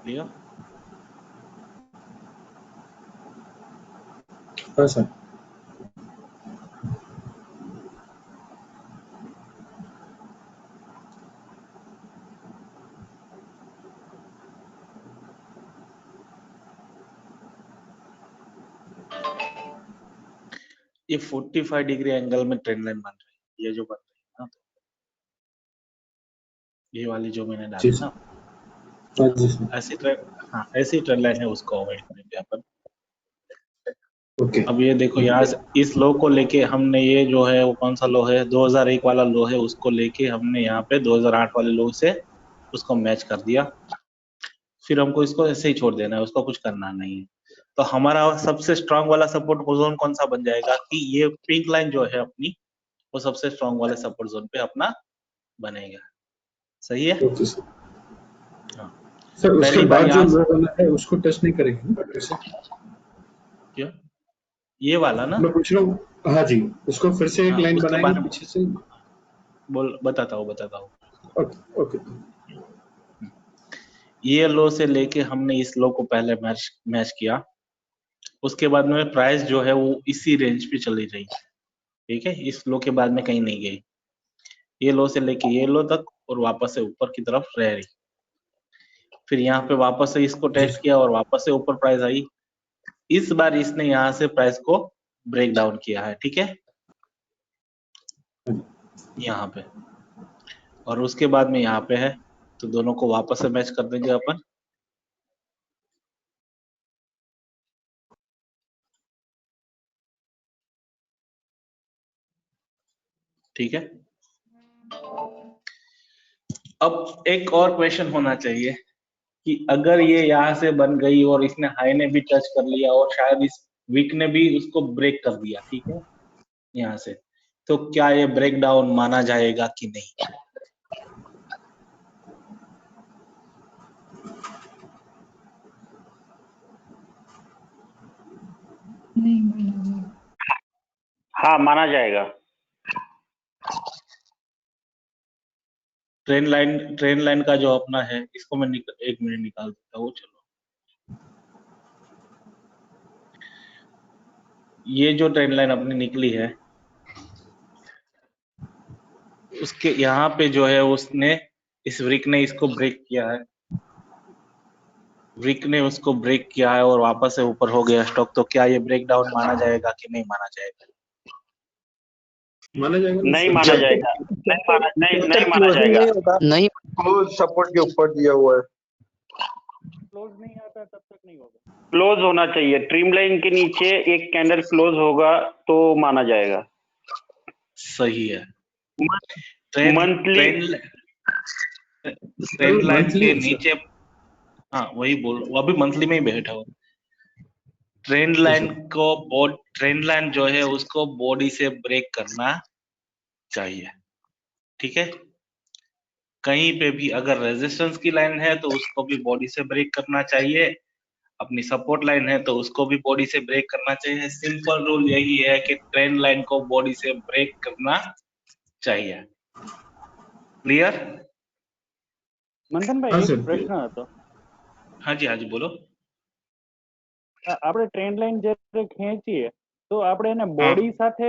क्लियर? हाँ सर। ये 45 डिग्री एंगल में ट्रेंड लाइन बन रही है, ये जो बन रही है ना, ये वाली जो मैंने जी डाली सर। ना, हाँ जी सर। ऐसी ट्रेंड, हाँ ऐसी ट्रेंड लाइन है, उसको अवॉइड करेंगे अपन। ओके। अब ये देखो, यहाँ से इस लो को लेके हमने, ये जो है वो कौन सा लो है, 2001 वाला लो है, उसको लेके हमने यहाँ पे 2008 वाले लो से उसको मैच कर दिया। फिर हमको इसको ऐसे ही छोड़ देना है, उसको कुछ करना नहीं है। तो हमारा सबसे स्ट्रांग वाला सपोर्ट जोन कौन सा बन जाएगा कि ये पिंक लाइन जो है अपनी, वो सबसे स्ट्रांग वाले सपोर्ट जोन पे अपना बनेगा। सही है? Okay sir. हाँ, सर उसके पहली बार बाद जो यहाँ लो बना है उसको टच नहीं करेंगे ना फिर से? क्या, ये वाला ना? मैं पूछ रहा हूँ। हाँ जी, उसको फिर से एक हाँ, लाइन उसके बनाएंगे बारे में पीछे से? बताता हूँ। Okay okay. ये लो से लेके हमने इस लो को पहले मैच किया, उसके बाद में प्राइस जो है वो इसी रेंज पे चली रही, ठीक है, इस लो के बाद में कहीं नहीं गई, ये लो से लेके ये लो तक, और वापस से ऊपर की तरफ रह रही। फिर यहाँ पे वापस से इसको जी टेस्ट किया और वापस से ऊपर प्राइस आई। इस बार इसने यहाँ से प्राइस को ब्रेक डाउन किया है, ठीक है, यहाँ पे, और उसके बाद में यहाँ पे है, तो दोनों को वापस से मैच कर देंगे अपन। ठीक है, अब एक और क्वेश्चन होना चाहिए कि अगर ये यहाँ से बन गई और इसने हाई ने भी टच कर लिया और शायद इस वीक ने भी उसको ब्रेक कर दिया, ठीक है, यहाँ से, तो क्या ये ब्रेक डाउन माना जाएगा कि नहीं? हाँ माना जाएगा। ट्रेन लाइन का जो अपना है, इसको मैं एक मिनट निकाल देता हूँ, चलो। ये जो ट्रेन लाइन अपनी निकली है, उसके यहाँ पे जो है उसने, इस विक ने इसको ब्रेक किया है, विक ने उसको ब्रेक किया है और वापस से ऊपर हो गया स्टॉक, तो क्या ये ब्रेक डाउन माना जाएगा कि नहीं माना जाएगा? माना जाएगा ना नहीं सर? माना जाएगा। नहीं माना जाएगा। नहीं, क्लोज सपोर्ट के ऊपर दिया हुआ है। क्लोज नहीं आता तब तक नहीं होगा। क्लोज होना चाहिए, ट्रिम लाइन के नीचे एक कैंडल क्लोज होगा तो माना जाएगा। सही है। मंथली ट्रेंड लाइन मंथली के नीचे, हाँ वही बोल, वो अभी मंथली में ही बैठा हो। ट्रेंड लाइन को ट्रेंड लाइन जो है उसको बॉडी से ब्रेक करना चाहिए, ठीक है। कहीं पे भी अगर रेजिस्टेंस की लाइन है तो उसको भी बॉडी से ब्रेक करना चाहिए, अपनी सपोर्ट लाइन है तो उसको भी बॉडी से ब्रेक करना चाहिए। सिंपल रूल यही है कि ट्रेंड लाइन को बॉडी से ब्रेक करना चाहिए। क्लियर? મંથનભાઈ हाँ એક सर, પ્રશ્ન હતો हाँ जी बोलो। આપણે ટ્રેન્ડ લાઈન જ્યારે ખેંચીએ તો આપણે એને हाँ, બોડી સાથે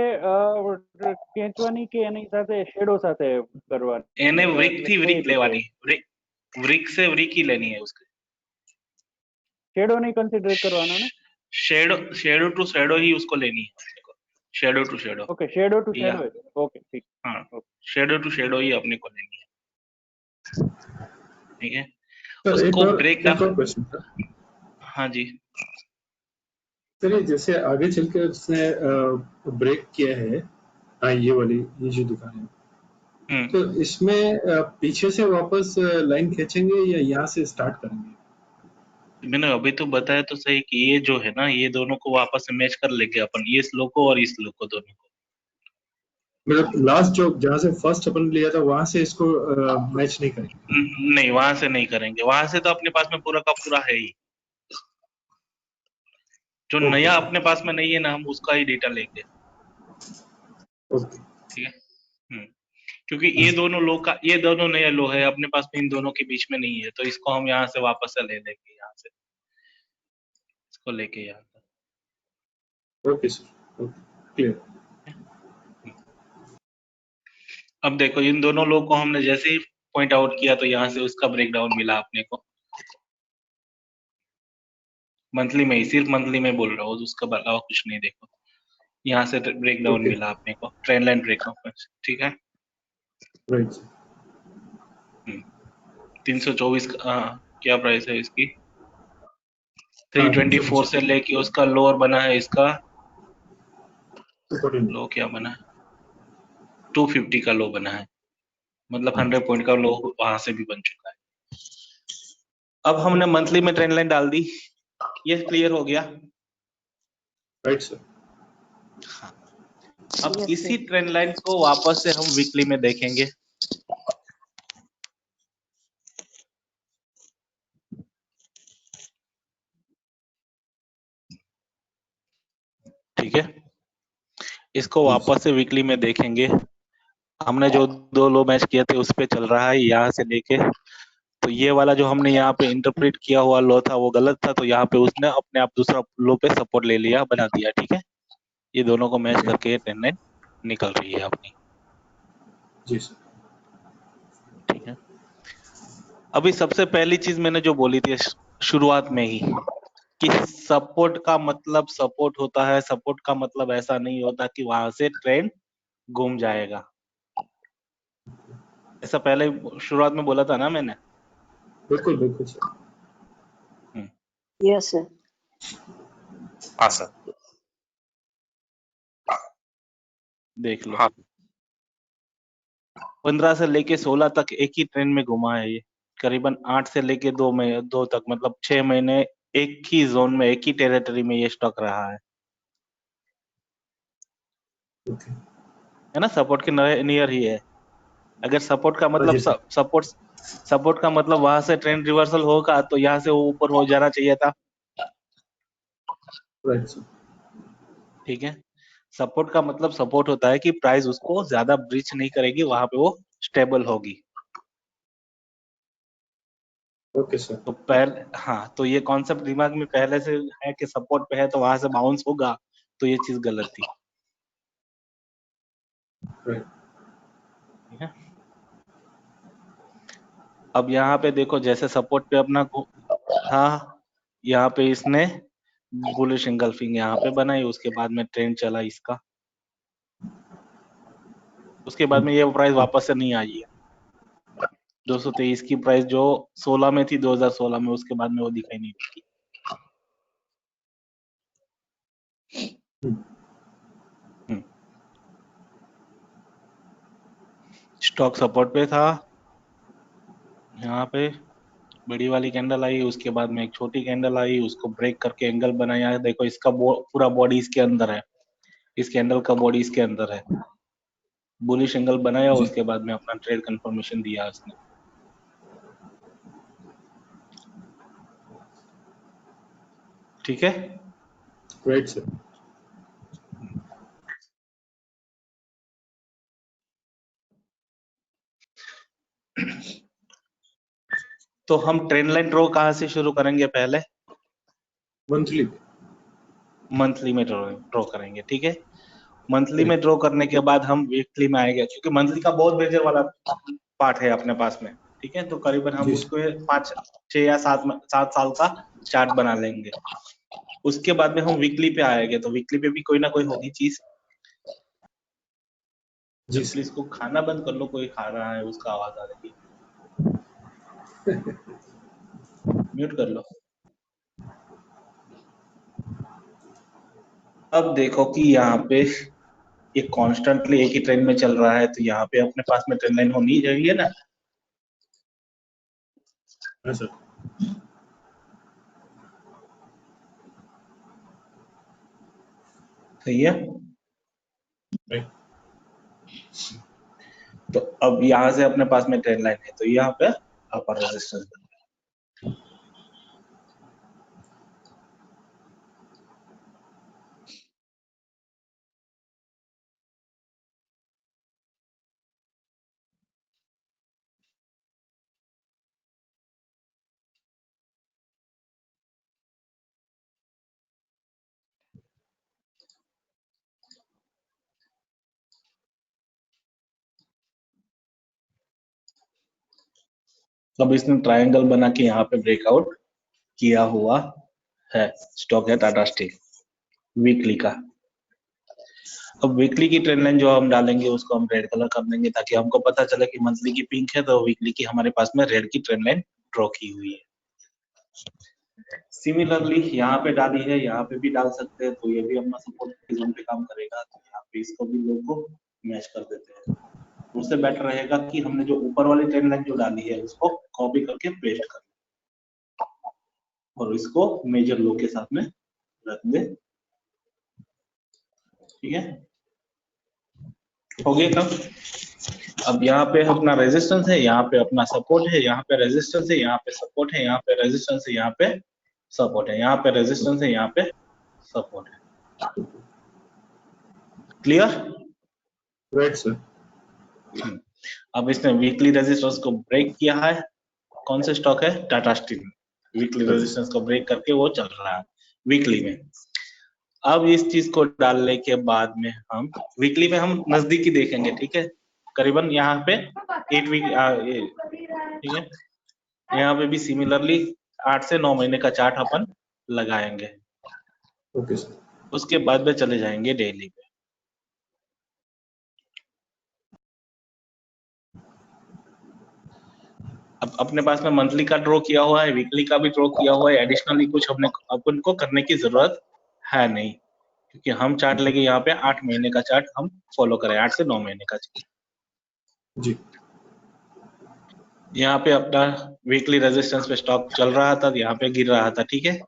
ખેંચવાની કે એની સાથે શેડો સાથે કરવાની એને व्रिक એટલે थी કઈ व्रिक રીતે लेवानी, व्रिक से व्रिक ही लेनी है उसके। શેડો નહીં કન્સિડર કરવાનો ને शेडो टू शेडो ही उसको लेनी है अपने को, shadow to shadow. Okay shadow to या શેડો ઓકે ઠીક हाँ, शेडो टू शेडो ही अपने को लेनी है, ठीक है। सर उसको ब्रेक एक डाउन, और क्वेश्चन था हाँ जी। सर। ये जैसे आगे चल के उसने ब्रेक किया है, हाँ ये जो दुकान है, तो इसमें पीछे से वापस लाइन खींचेंगे या यहाँ से स्टार्ट करेंगे? मैंने अभी तो बताया तो सही कि ये जो है ना, ये दोनों को वापस से मैच कर लेंगे अपन, ये स्लो को और इस स्लो को, दोनों को। मतलब लास्ट जो जहाँ से फर्स्ट अपन लिया था वहां से इसको मैच नहीं करेंगे? नहीं, वहां से नहीं करेंगे, वहां से तो अपने पास में पूरा का पूरा है ही। जो ओके नया सर, अपने पास में नहीं है ना, हम उसका ही डेटा लेंगे, ओके। ठीक है। क्योंकि ये दोनों नया लो है अपने पास में, इन दोनों के बीच में नहीं है, तो इसको हम यहाँ से वापस से ले लेंगे, यहाँ से इसको लेके यहाँ से। Okay sir, okay, clear. अब देखो, इन दोनों लोग को हमने जैसे ही पॉइंट आउट किया तो यहाँ से उसका ब्रेकडाउन मिला अपने को, मंथली में ही, सिर्फ मंथली में बोल रहा हूँ, उसका अलावा कुछ नहीं। देखो यहाँ से ब्रेकडाउन ओके, मिला अपने को, ट्रेंड लाइन ब्रेकडाउन, ठीक है। Right sir. 324 क्या प्राइस है इसकी? हाँ 324 से लेके उसका लोअर बना है, इसका लो क्या बना है? 250 का लो बना है, मतलब 100 पॉइंट का लो वहां से भी बन चुका है। अब हमने मंथली में ट्रेंड लाइन डाल दी, ये क्लियर हो गया? Right sir. हाँ। अब इसी ट्रेंड लाइन को वापस से हम वीकली में देखेंगे। ठीक है, इसको वापस से वीकली में देखेंगे। हमने जो 2 लो मैच किए थे उस पे चल रहा है, यहाँ से लेके, तो ये वाला जो हमने यहाँ पे इंटरप्रेट किया हुआ लो था वो गलत था, तो यहाँ पे उसने अपने आप दूसरा लो पे सपोर्ट ले लिया, बना दिया, ठीक है। ये दोनों को मैच करके ये ट्रेंड लाइन निकल रही है अपनी, जी सर। ठीक है। अभी सबसे पहली चीज मैंने जो बोली थी शुरुआत में ही कि सपोर्ट का मतलब सपोर्ट होता है, सपोर्ट का मतलब ऐसा नहीं होता कि वहां से ट्रेंड घूम जाएगा, ऐसा पहले शुरुआत में बोला था ना मैंने। बिल्कुल बिल्कुल सर। Yes sir. हाँ सर, देख लो, 15 से लेके 16 तक एक ही ट्रेंड में घुमा है ये, करीबन 8 से लेके 2 तक, मतलब 6 महीने एक ही जोन में, एक ही टेरिटरी में ये स्टॉक रहा है ना, सपोर्ट के नियर ही है। अगर सपोर्ट का मतलब सपोर्ट का मतलब वहां से ट्रेंड रिवर्सल होगा तो यहाँ से वो ऊपर हो जाना चाहिए था, राइट सर। ठीक है। सपोर्ट का मतलब सपोर्ट होता है कि प्राइस उसको ज्यादा ब्रीच नहीं करेगी, वहां पे वो स्टेबल होगी। Okay sir. तो हाँ, तो ये कॉन्सेप्ट दिमाग में पहले से है कि सपोर्ट पे है तो वहां से बाउंस होगा, तो ये चीज गलत थी, ठीक है। अब यहाँ पे देखो, जैसे सपोर्ट पे अपना था, यहाँ पे इसने बुलिश एंगल्फिंग यहाँ पे बनाई, उसके बाद में ट्रेंड चला इसका, उसके बाद में ये प्राइस वापस से नहीं आई है। 223 की प्राइस जो 16 में थी 2016 में, उसके बाद में वो दिखाई नहीं देती। स्टॉक सपोर्ट पे था, यहाँ पे बड़ी वाली कैंडल आई, उसके बाद में एक छोटी कैंडल आई, उसको ब्रेक करके एंगल बनाया। देखो इसका पूरा बॉडी इसके अंदर है, इस कैंडल का बॉडी इसके अंदर है। बुलिश एंगल बनाया, जी। उसके बाद में अपना ट्रेड कंफर्मेशन दिया उसने। ठीक है, राइट सर। तो हम ट्रेंड लाइन ड्रॉ कहाँ से शुरू करेंगे? पहले मंथली। मंथली में ड्रॉ करेंगे। ठीक है, मंथली में ड्रॉ करने के बाद हम वीकली में आएंगे, क्योंकि मंथली का बहुत मेजर वाला पार्ट है अपने पास में। ठीक है, तो करीबन हम जी। उसको 5, 6 या 7 साल का चार्ट बना लेंगे। उसके बाद में हम वीकली पे आएंगे, तो वीकली पे भी कोई ना कोई होगी चीज। जी प्लीज को खाना बंद कर लो, कोई खा रहा है उसका आवाज आ रही है, म्यूट कर लो। अब देखो कि यहाँ पे ये कॉन्स्टेंटली एक ही ट्रेंड में चल रहा है, तो यहाँ पे अपने पास में ट्रेंड लाइन होनी चाहिए ना। हाँ सर। सही है। राइट। तो अब यहाँ से अपने पास में ट्रेंड लाइन है, तो यहाँ पे अपर रेजिस्टेंस। अब इसने ट्रायंगल बना के यहाँ पे ब्रेकआउट किया हुआ है। स्टॉक है टाटा स्टील, वीकली का। अब वीकली की ट्रेंड लाइन जो हम डालेंगे उसको हम रेड कलर कर देंगे, ताकि हमको पता चले कि मंथली की पिंक है तो वीकली की हमारे पास में रेड की ट्रेंड लाइन ड्रॉ की हुई है। सिमिलरली यहाँ पे डाली है, यहाँ पे भी डाल सकते हैं, तो ये भी अपना सपोर्ट की जोन पे काम करेगा। तो यहाँ पे इसको भी लोग को मैच कर देते हैं। उससे बेटर रहेगा कि हमने जो ऊपर वाली ट्रेंड लाइन जो डाली है उसको कॉपी करके पेस्ट कर और इसको मेजर लो के साथ में रख दे। ठीक है, हो गया काम। अब यहाँ पे अपना रेजिस्टेंस है, यहाँ पे अपना सपोर्ट है, यहाँ पे रेजिस्टेंस है, यहाँ पे सपोर्ट है, यहाँ पे रेजिस्टेंस है, यहाँ पे सपोर्ट है, यहाँ पे रेजिस्टेंस है, यहाँ पे सपोर्ट है। क्लियर? Right sir. अब इसने वीकली रेजिस्टेंस को ब्रेक किया है। कौन से स्टॉक है? टाटा स्टील। वीकली रेजिस्टेंस को ब्रेक करके वो चल रहा है वीकली में। अब इस चीज को डालने के बाद में हम वीकली में हम नजदीकी देखेंगे। ठीक है, करीबन यहाँ पे 8 वीक, ठीक है, यहाँ पे भी सिमिलरली 8 से 9 महीने का चार्ट अपन लगाएंगे। Okay sir. उसके बाद में चले जाएंगे डेली पे। अब अपने पास में मंथली का ड्रॉ किया हुआ है, वीकली का भी ड्रॉ किया हुआ है। एडिशनली कुछ हमने अपन को करने की जरूरत है नहीं, क्योंकि हम चार्ट लेके यहाँ पे 8 महीने का चार्ट हम फॉलो करें, 8 से 9 महीने का चार्ट। जी। यहाँ पे अपना वीकली रेजिस्टेंस पे स्टॉक चल रहा था, यहाँ पे गिर रहा था। ठीक है,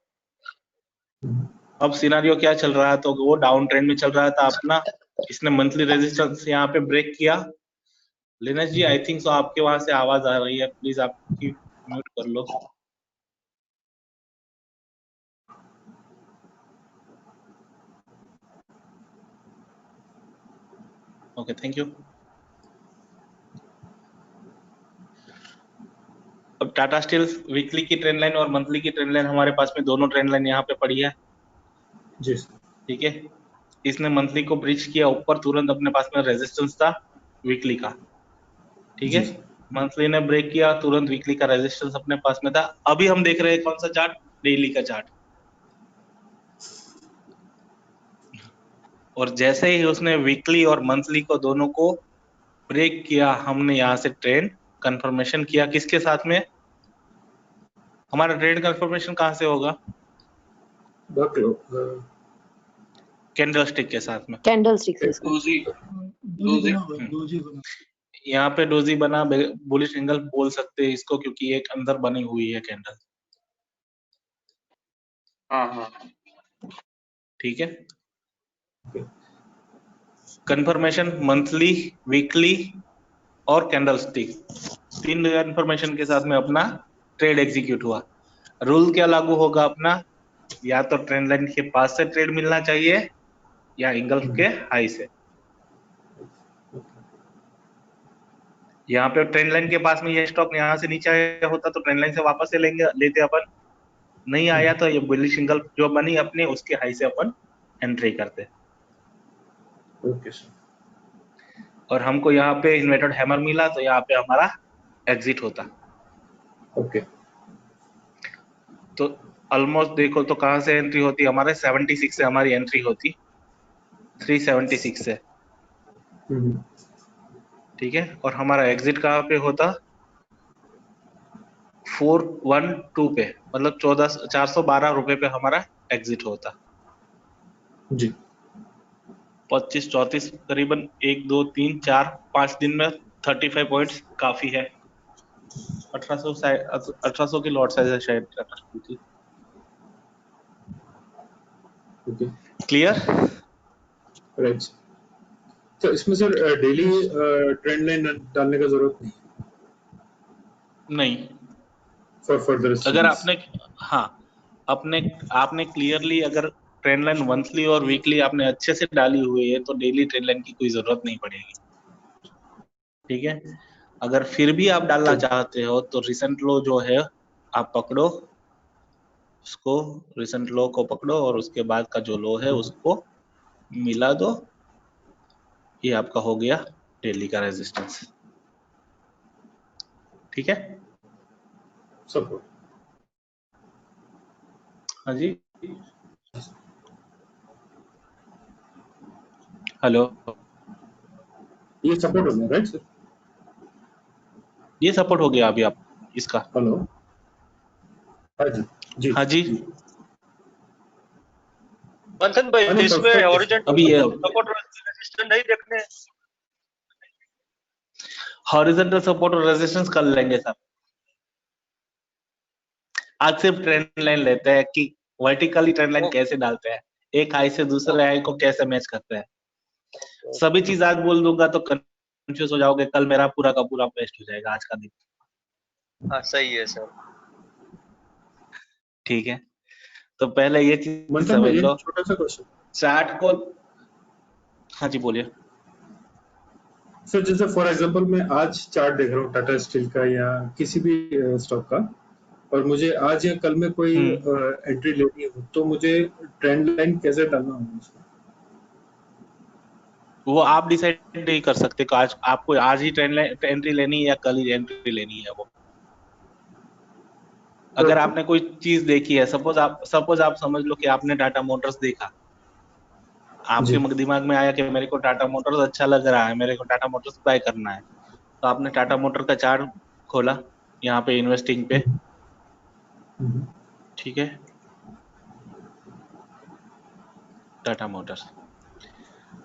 अब सिनारियो क्या चल रहा है? तो वो डाउन ट्रेंड में चल रहा था अपना। इसने मंथली रेजिस्टेंस यहाँ पे ब्रेक किया। लिनेश जी, आई थिंक सो आपके वहां से आवाज आ रही है, प्लीज आपकी म्यूट कर लो। Okay, thank you. अब टाटा स्टील वीकली की ट्रेंड लाइन और मंथली की ट्रेंड लाइन हमारे पास में दोनों ट्रेंड लाइन यहाँ पे पड़ी है। जी। ठीक है, इसने मंथली को ब्रिज किया ऊपर, तुरंत अपने पास में रेजिस्टेंस था वीकली का। ठीक है, मंथली ने ब्रेक किया, तुरंत वीकली का रेजिस्टेंस अपने पास में था। अभी हम देख रहे हैं कौन सा चार्ट? डेली का चार्ट। और जैसे ही उसने वीकली और मंथली को दोनों को ब्रेक किया, हमने यहाँ से ट्रेंड कंफर्मेशन किया। किसके साथ में? हमारा ट्रेंड कंफर्मेशन कहाँ से होगा? कैंडल स्टिक के साथ में। कैंडल स्टिक से इसको दोजी बना हुआ है, दोजी बना। यहाँ पे डोजी बना, बुलिश एंगल बोल सकते हैं इसको, क्योंकि एक अंदर बनी हुई है कैंडल। हाँ। ठीक है, कंफर्मेशन मंथली, वीकली और कैंडल स्टिक, 3 कंफर्मेशन के साथ में अपना ट्रेड एग्जीक्यूट हुआ। रूल क्या लागू होगा अपना, या तो ट्रेंड लाइन के पास से ट्रेड मिलना चाहिए या इंगल्फ के हाई से। यहाँ पे ट्रेंड लाइन के पास में ये स्टॉक यहाँ से नीचे आया होता तो ट्रेंड लाइन से वापस से लेते अपन, नहीं आया तो ये बुलिश इंगल्फ जो बनी अपने उसके हाई से अपन एंट्री करते। Okay sir. और हमको यहाँ पे इन्वर्टेड हैमर मिला तो यहाँ पे हमारा एग्जिट होता। ओके, तो ऑलमोस्ट देखो तो कहाँ से एंट्री होती, हमारे 76 से हमारी एंट्री होती, 376 से। ठीक है, और हमारा एग्जिट कहाँ पे होता, 412 पे, मतलब 412 रुपए पे हमारा एग्जिट होता। जी 25-34 करीबन 1 2 3 4 5 दिन में 35 पॉइंट्स काफी है। 1800 की लॉट साइज है शायद। Okay, clear? राइट। तो इसमें सर डेली ट्रेंड लाइन डालने का जरूरत नहीं, फॉर फर्दर अगर आपने क्लियरली अगर ट्रेंड लाइन मंथली और वीकली आपने अच्छे से डाली हुई है तो डेली ट्रेंड लाइन की कोई जरूरत नहीं पड़ेगी। ठीक है, अगर फिर भी आप डालना चाहते हो तो रिसेंट लो जो है आप पकड़ो उसको, रिसेंट लो को पकड़ो और उसके बाद का जो लो है उसको मिला दो, ये आपका हो गया डेली का रेजिस्टेंस। ठीक है, सपोर्ट। हाँ जी, हेलो, ये सपोर्ट हो गया राइट सर? ये सपोर्ट हो गया अभी आप इसका। हेलो, हाँ जी जी हाँ जी, मंथन भाई अरे इसमें perfect। हॉरिजॉन्टल अभी ये सपोर्ट रेजिस्टेंस नहीं देखने। हॉरिजॉन्टल सपोर्ट और रेजिस्टेंस कर लेंगे सर। आज सिर्फ ट्रेंड लाइन लेते हैं कि वर्टिकली ट्रेंड लाइन कैसे डालते हैं, एक हाई से दूसरे हाई को कैसे मैच करते हैं। सभी चीज आज बोल दूंगा तो कंफ्यूज हो जाओगे, कल मेरा पूरा का पूरा वेस्ट हो जाएगा आज का दिन। हाँ सही है सर। ठीक है, तो पहले ये चीज मंथन समझ भाई लो। एक छोटा सा क्वेश्चन चार्ट को, हाँ जी बोलिए। सर, जैसे फॉर एग्जांपल मैं आज चार्ट देख रहा हूँ टाटा स्टील का या किसी भी स्टॉक का, और मुझे आज या कल में कोई एंट्री लेनी हो तो मुझे ट्रेंड लाइन कैसे डालना होगा उसमें? वो आप डिसाइड नहीं कर सकते कि आज आपको आज ही ट्रेंड लाइन एंट्री लेनी है या कल ही एंट्री लेनी है। वो अगर आपने कोई चीज देखी है, सपोज आप समझ लो कि आपने टाटा मोटर्स देखा, आपके दिमाग में आया कि मेरे को टाटा मोटर्स अच्छा लग रहा है, मेरे को टाटा मोटर्स बाय करना है, तो आपने टाटा मोटर का चार्ट खोला यहाँ पे इन्वेस्टिंग पे। ठीक है, टाटा मोटर्स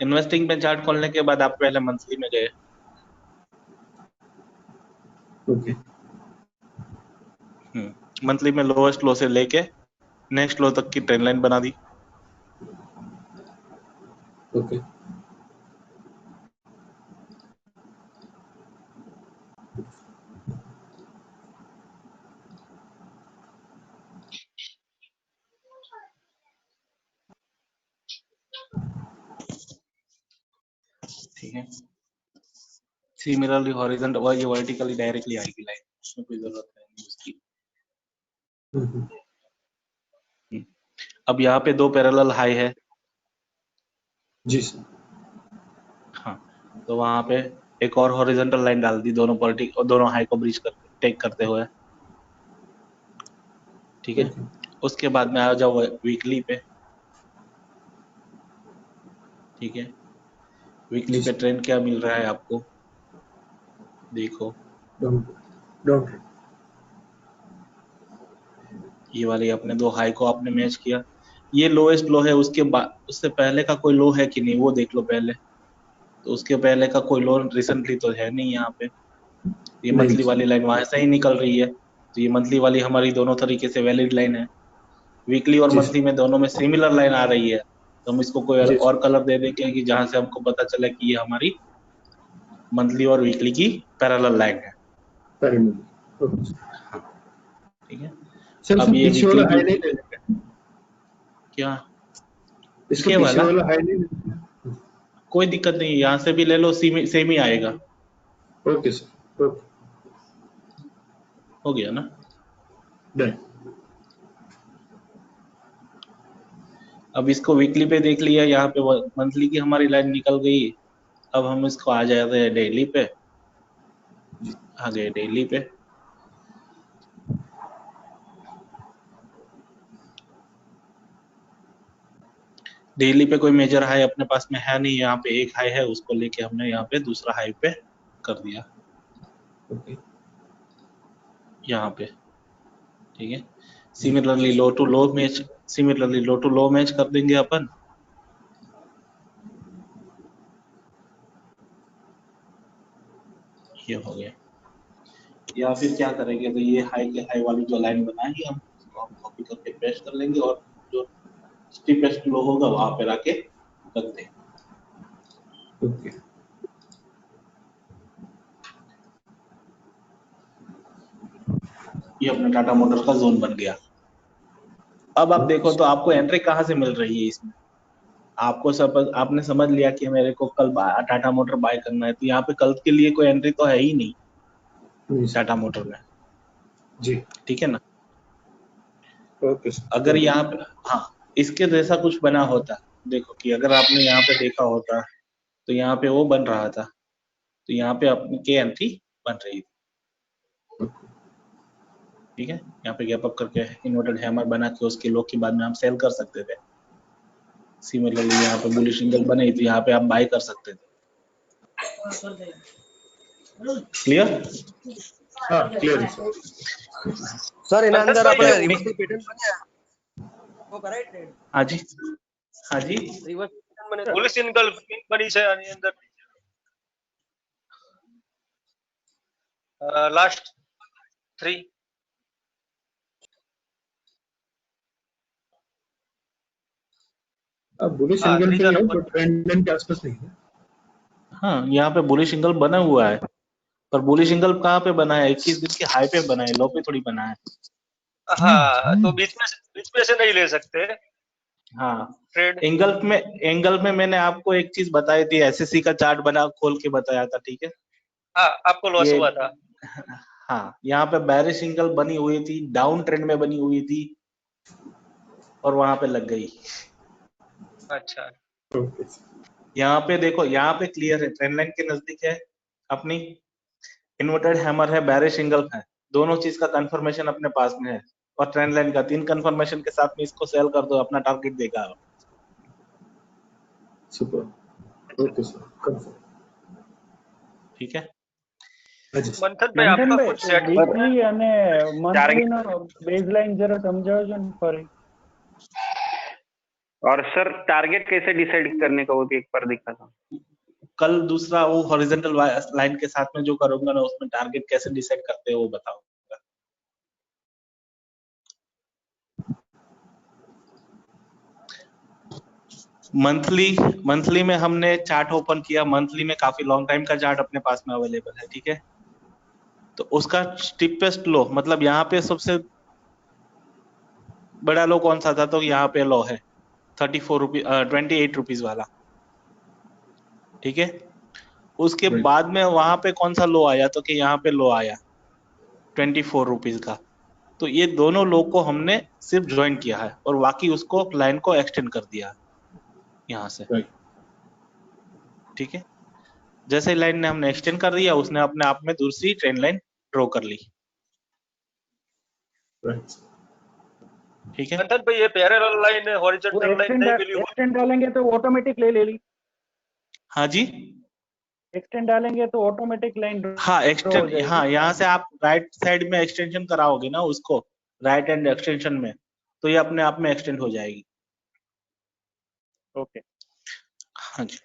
इन्वेस्टिंग पे चार्ट खोलने के बाद आप पहले मंथली में गए। ओके, मंथली में लोएस्ट लो से लेके नेक्स्ट लो तक की ट्रेंड लाइन बना दी। ओके, ठीक है, सिमिलरली हॉरिजॉन्टल ये वर्टिकली डायरेक्टली आएगी लाइन, उसमें कोई जरूरत नहीं उसकी। अब यहाँ पे 2 पैरेलल हाई है जी सर। हाँ, तो वहां पे एक और हॉरिजॉन्टल लाइन डाल दी, दोनों हाई को ब्रीच करते टेक करते हुए। ठीक है, उसके बाद में आ जाओ वीकली पे। ठीक है, वीकली पे ट्रेंड क्या मिल रहा है आपको, देखो ये वाली अपने 2 हाई को आपने मैच किया, ये लोएस्ट लो है, उसके बाद उससे पहले का कोई लो है कि नहीं वो देख लो पहले। तो उसके पहले का कोई लोन रिसेंटली तो है नहीं यहाँ पे, ये नहीं। मंथली वाली लाइन वहां से ही निकल रही है, तो ये मंथली वाली हमारी दोनों तरीके से वैलिड लाइन है। वीकली और जी मंथली में दोनों में सिमिलर लाइन आ रही है, तो हम इसको कोई जी और कलर दे देंगे कि जहां से हमको पता चले कि ये हमारी मंथली और वीकली की पैरेलल लाइन है। पैरेलल। ओके हाँ ठीक है। सर, अब ये पीछे वाला वीकली हाई नहीं ले लेंगे, क्या इसको ये पीछे वाला वाला हाई नहीं ले। कोई दिक्कत नहीं, यहाँ से भी ले लो, सेम ही आएगा। ओके सर, ओके हो गया ना। डन। अब इसको वीकली पे देख लिया, यहाँ पे मंथली की हमारी लाइन निकल गई। अब हम इसको आ जाते हैं डेली पे, आ गए डेली पे। डेली पे कोई मेजर हाई अपने पास में है नहीं, यहाँ पे एक हाई है, उसको लेके हमने यहाँ पे दूसरा हाई पे कर दिया ओके यहाँ पे, ठीक है। Similarly low to low match, similarly low to low match कर देंगे अपन। ये हो गया। या फिर क्या करेंगे, तो ये हाई के हाई वाली जो लाइन बनाएंगे हम, उसको हम कॉपी करके पेस्ट कर लेंगे और जो स्टीपेस्ट लो होगा वहां पे आके रख देंगे। ओके ये अपना टाटा मोटर का जोन बन गया। अब आप देखो तो आपको एंट्री कहाँ से मिल रही है इसमें, आपको सब आपने समझ लिया कि मेरे को कल टाटा मोटर बाय करना है, तो यहाँ पे कल के लिए कोई एंट्री तो है ही नहीं टाटा मोटर में, जी ठीक है ना। Okay sir. अगर यहाँ पे हाँ इसके जैसा कुछ बना होता, देखो कि अगर आपने यहाँ पे देखा होता तो यहाँ पे वो बन रहा था, तो यहाँ पे अपनी के एंट्री बन रही थी, ठीक है। यहाँ पे गैप अप करके इन्वर्टेड हैमर बना के उसके लो के बाद में हम सेल कर सकते थे। सिमिलरली यहाँ पे बुलिश सिग्नल बने तो यहाँ पे आप बाय कर सकते थे। क्लियर? हाँ क्लियर है सर। सर એના અંદર આપણે टेक्निक રિવર્सल પેટર્ન બન્યા वो कराय ट्रेड हाँ जी, हाँ जी। રિવર્સ પેટર્न બને बुलिश सिग्नल बनी છે આની અંદર लास्ट 3 अब बुलिश हाँ, सिग्नल पे थ्री है नंबर। बट ट्रेंड लाइन के आसपास नहीं है। हाँ यहाँ पे बुलिश सिग्नल बना हुआ है, पर बुलिश सिग्नल कहाँ पे बना है, 21 दिन के हाई पे बना है, लो पे थोड़ी बना है। हाँ तो बीच में से नहीं ले सकते हाँ ट्रेड। एंगल में मैंने आपको एक चीज बताई थी, एसएससी का चार्ट बना खोल के बताया था, ठीक है। हाँ आपको लॉस ये हुआ था। हाँ यहाँ पे बैरिश सिंगल बनी हुई थी, डाउन ट्रेंड में बनी हुई थी और वहां पे लग गई। अच्छा ओके यहाँ पे देखो, यहाँ पे क्लियर है, ट्रेंड लाइन के नजदीक है अपनी, इन्वर्टेड हैमर है, बैरिश सिंगल है, दोनों चीज का कंफर्मेशन अपने पास में है, और ट्रेंड लाइन का 3 कंफर्मेशन के साथ में इसको सेल कर दो, अपना टारगेट देगा। Super okay sir confirm. ठीक है। મંથન ભાઈ આપका कुछ सेट વીકલી અને મંથલી નો બેઝલાઇન જરા સમજાવજો ને ફરી। और सर टारगेट कैसे डिसाइड करने का वो भी एक बार दिखा था। कल दूसरा वो हॉरिजॉन्टल लाइन के साथ में जो करूंगा ना, उसमें टारगेट कैसे डिसाइड करते हैं वो बताओ। मंथली में हमने चार्ट ओपन किया, मंथली में काफी लॉन्ग टाइम का चार्ट अपने पास में अवेलेबल है, ठीक है। तो उसका स्टीपेस्ट लो, मतलब यहाँ पे सबसे बड़ा लो कौन सा था, तो यहाँ पे लो है 28 रुपीज वाला, ठीक है। उसके बाद में वहां पे कौन सा लो आया, तो कि यहाँ पे लो आया 24 रुपीज का। तो ये दोनों लो को हमने सिर्फ ज्वाइन किया है और बाकी उसको लाइन को एक्सटेंड कर दिया यहाँ से, ठीक है। जैसे लाइन ने हमने एक्सटेंड कर दिया, उसने अपने आप में दूसरी ट्रेंड लाइन ड्रॉ कर ली, ठीक है। मंथन भाई ये पैरेलल लाइन है, हॉरिजॉन्टल लाइन नहीं मिली। एक्सटेंड डालेंगे तो ऑटोमेटिक ले ली। हाँ जी, एक्सटेंड डालेंगे तो ऑटोमेटिक लाइन हाँ एक्सटेंड, हाँ यहाँ से आप राइट साइड में एक्सटेंशन कराओगे ना उसको, राइट हैंड एक्सटेंशन में, तो ये अपने आप में एक्सटेंड हो जाएगी। ओके हाँ जी।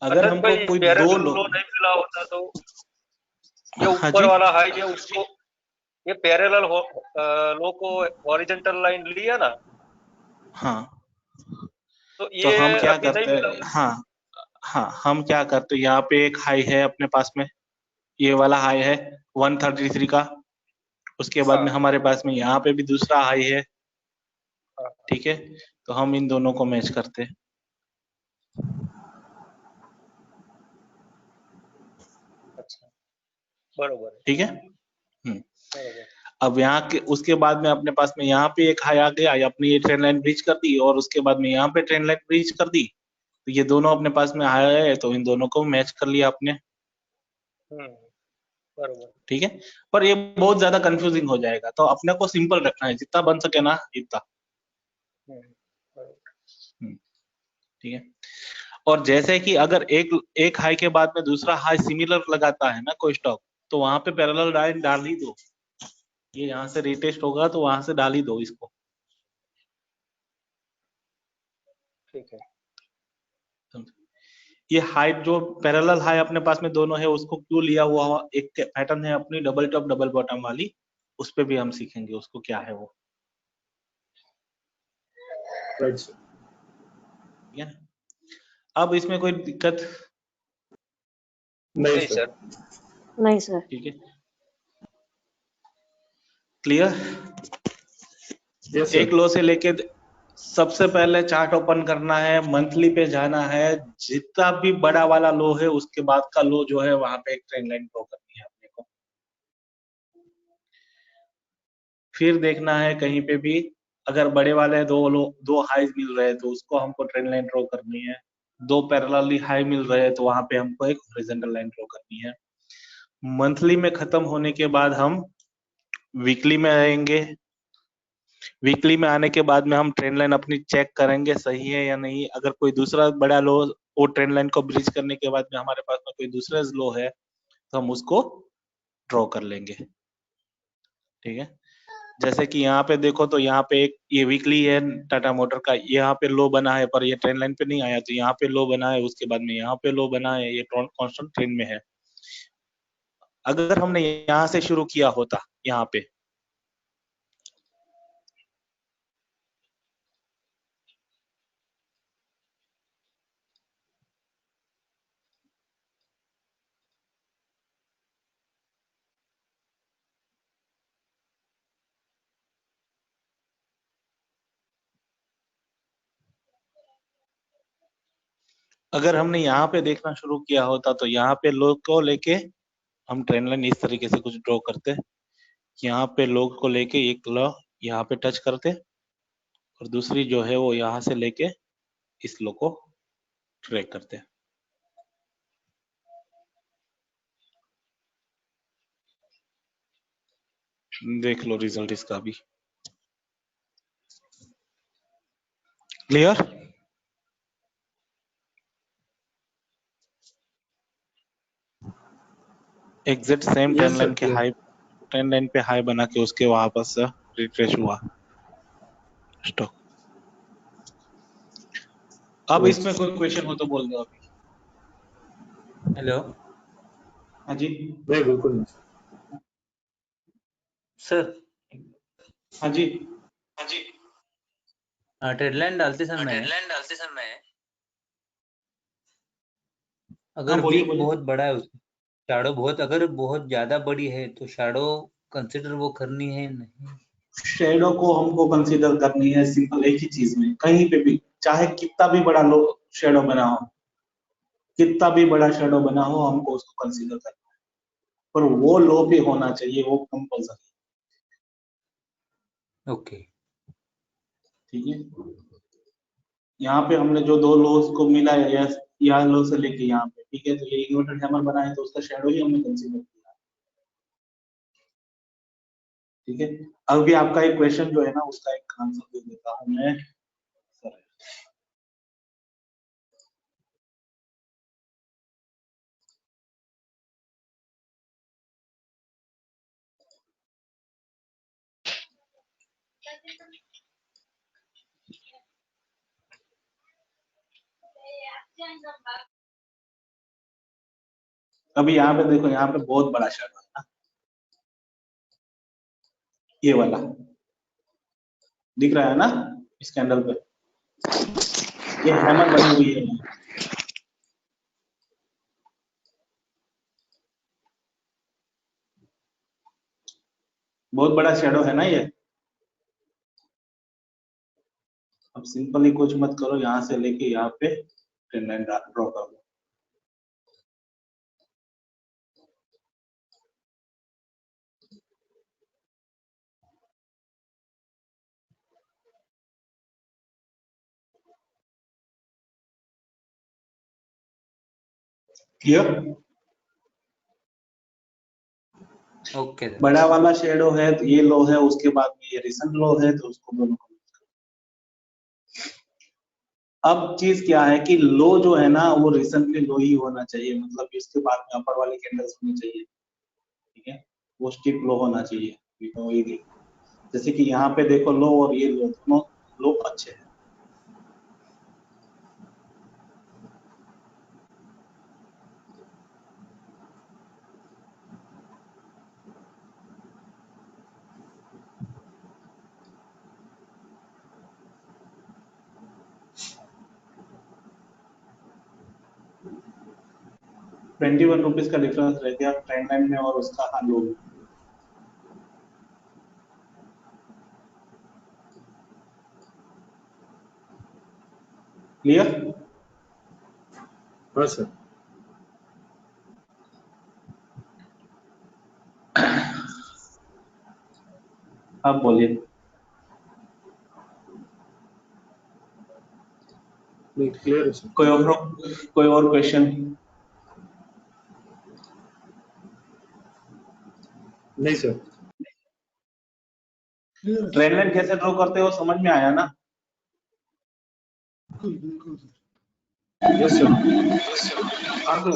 अगर अर्थात हमको भाई कोई दो पैरेलल लो लो नहीं मिला होता तो ये हाँ ऊपर जी वाला हाई जो उसको ये पैरेलल लो को हॉरिजॉन्टल लाइन लिया ना, हाँ तो तो ये हम क्या अभी नहीं करते मिला। हैं हाँ हाँ हम क्या करते हैं, यहाँ पे एक हाई है अपने पास में, ये वाला हाई है 133 का। उसके बाद हाँ में हमारे पास में यहाँ पे भी दूसरा हाई है, हाँ, ठीक है। तो हम इन दोनों को मैच करते हैं, अच्छा, बरोबर है, ठीक है। बरोबर। अब यहाँ के उसके बाद में अपने पास में यहाँ पे एक हाई आ गया, या अपनी ये ट्रेन लाइन ब्रीच कर दी, और उसके बाद में यहाँ पे ट्रेन लाइन ब्रीच कर दी। तो ये दोनों अपने पास में हाई है, तो इन दोनों को मैच कर लिया आपने, बरोबर। ठीक है। पर ये बहुत ज्यादा कंफ्यूजिंग हो जाएगा, तो अपने को सिंपल रखना है, जितना बन सके ना इतना, बरोबर। ठीक है। और जैसे कि अगर एक एक हाई के बाद में दूसरा हाई सिमिलर लगाता है ना कोई स्टॉक, तो वहां पे पैरेलल लाइन डाल ही दो। ये यहाँ से रिटेस्ट होगा तो वहां से डाल ही दो इसको। ठीक है। ये हाई जो पैरेलल हाई अपने पास में दोनों है, उसको क्यों लिया हुआ एक पैटर्न है अपनी डबल टॉप डबल बॉटम वाली, उस पे भी हम सीखेंगे उसको क्या है वो, राइट सर। ठीक है। अब इसमें कोई दिक्कत नहीं नहीं सर। सर। नहीं सर। ठीक है, क्लियर। यस एक सर। लो से लेके सबसे पहले चार्ट ओपन करना है, मंथली पे जाना है, जितना भी बड़ा वाला लो है उसके बाद का लो जो है वहां पे एक ट्रेंड लाइन ड्रॉ करनी है अपने को। फिर देखना है कहीं पे भी अगर बड़े वाले दो हाईज मिल रहे हैं तो उसको हमको ट्रेंड लाइन ड्रॉ करनी है। दो पैरेलली हाई मिल रहे हैं तो वहां पे हमको एक हॉरिजॉन्टल लाइन ड्रॉ करनी है। मंथली में खत्म होने के बाद हम वीकली में आएंगे। वीकली में आने के बाद में हम ट्रेंड लाइन अपनी चेक करेंगे सही है या नहीं। अगर कोई दूसरा बड़ा लो वो ट्रेंड लाइन को ब्रिज करने के बाद में हमारे पास में कोई दूसरा लो है तो हम उसको ड्रॉ कर लेंगे, ठीक है। जैसे कि यहाँ पे देखो तो यहाँ पे एक ये वीकली है टाटा मोटर का, यहाँ पे लो बना है पर ये ट्रेंड लाइन पे नहीं आया, तो यहाँ पे लो बना है, उसके बाद में यहाँ पे लो बना है, ये कांस्टेंट ट्रेंड में है। अगर हमने यहाँ से शुरू किया होता यहाँ पे, अगर हमने यहाँ पे देखना शुरू किया होता तो यहाँ पे लो को लेके हम ट्रेंड लाइन इस तरीके से कुछ ड्रॉ करते, यहाँ पे लो को लेके एक लो यहाँ पे टच करते, और दूसरी जो है वो यहाँ से लेके इस लो को ट्रैक करते। देख लो रिजल्ट इसका भी, clear. Exact same yes trend sir line के क्लियर। हाई, ट्रेंड लाइन पे हाई बना के उसके वापस रिट्रेस हुआ स्टॉक। अब राइट। इसमें कोई क्वेश्चन हो तो बोल दो अभी। हेलो हाँ जी। नहीं बिल्कुल नहीं सर। हाँ जी। हाँ जी। ट्रेड लाइन डालते समय हाँ अगर बोलिए वीक बोलिए। बहुत बड़ा है उसका शैडो बहुत अगर बहुत ज्यादा बड़ी है तो शैडो कंसिडर वो करनी है नहीं। शेडो को हमको कंसीडर करनी है सिंपल एक ही चीज में, कहीं पे भी चाहे कितना भी बड़ा लो शेडो बना हो, कितना भी बड़ा शेडो बना हो हमको उसको कंसीडर करना है, पर वो लो भी होना चाहिए, वो कंपल्सरी, ओके ठीक है। यहाँ पे हमने जो दो लोस को मिला है यहाँ लो से लेके यहाँ पे, ठीक है, तो ये इन्वर्टेड हैमर बना है तो उसका शेडो ही हमने कंसीडर किया, ठीक है। अभी आपका एक क्वेश्चन जो है ना उसका एक आंसर दे देता हूँ मैं सर। अभी यहाँ पे देखो, यहाँ पे बहुत बड़ा शैडो है ना, ये वाला दिख रहा है ना इस कैंडल पे, ये हैमर बनी हुई है। बहुत बड़ा शैडो है ना ये। अब सिंपली कुछ मत करो, यहाँ से लेके यहाँ पे ट्रेन लाइन ड्रॉ कर दो। क्लियर? Okay sir. बड़ा वाला शेडो है तो ये लो है, उसके बाद में ये रिसेंट लो है, तो उसको दोनों को। अब चीज क्या है कि लो जो है ना वो रिसेंटली लो ही होना चाहिए, मतलब इसके बाद में अपर वाली कैंडल्स होनी चाहिए, ठीक है, वो स्टिप लो होना चाहिए। तो ये जैसे कि यहाँ पे देखो लो और ये लो, दोनों लो अच्छे हैं। ₹21 का डिफरेंस रह गया ट्रेंड लाइन में और उसका लो में। क्लियर? हाँ सर। अब बोलिए। क्लियर है सर। कोई और क्वेश्चन? नहीं सर। ट्रेंड लाइन कैसे ड्रॉ करते हो समझ में आया ना? बिल्कुल यस सर।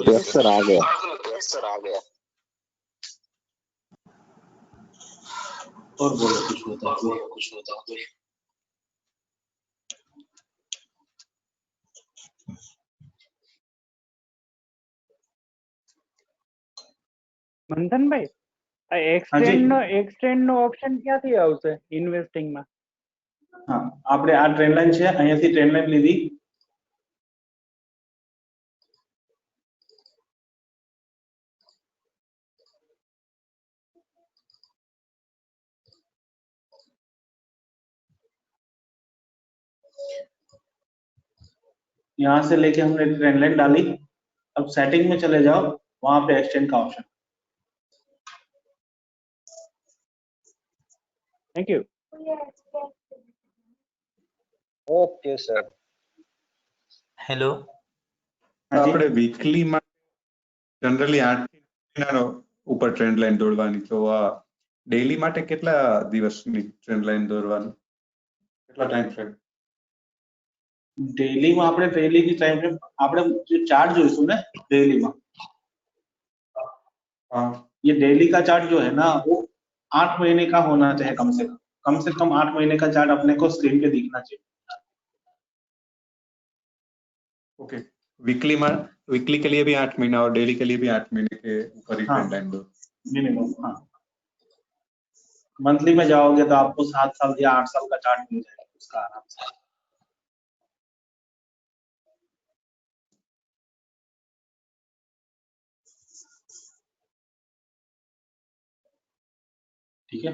यस सर, आ गया। और बोलो कुछ होता है? મંથનભાઈ, આ એક્સટેન્ડ નો ઓપ્શન ક્યાંથી આવશે ઇન્વેસ્ટિંગ માં? હા, આપણે આ ટ્રેન્ડ લાઈન છે, અહીંયાથી ટ્રેન્ડ લાઈન લીધી, यहाँ से लेके हमने ट्रेंड लाइन डाली। अब सेटिंग में चले जाओ, वहां पे एक्सटेंड का option. Thank you. Okay sir. Hello, આપણે વીકલી માં જનરલી 8 મહિનાનો ઉપર ટ્રેન્ડ લાઈન દોરવાની, તો આ ડેઈલી માટે કેટલા દિવસની ટ્રેન્ડ લાઈન દોરવાની, કેટલા ટાઈમ ફ્રેમ? डेली में આપણે डेली की टाइम फ्रेम આપણે जो चार्ट જોઈશું ને डेली में, हाँ, ये डेली का चार्ट जो है ना वो 8 महीने का होना चाहिए, कम से कम 8 महीने का चार्ट अपने को स्क्रीन पे दिखना चाहिए। ओके, वीकली के लिए भी 8 महीना और डेली के लिए भी 8 महीने के ऊपर ही ट्रेंड लाइन दो मिनिमम। हाँ, मंथली में जाओगे तो आपको 7 साल या 8 साल का चार्ट मिल जाएगा उसका आराम से। ठीक है,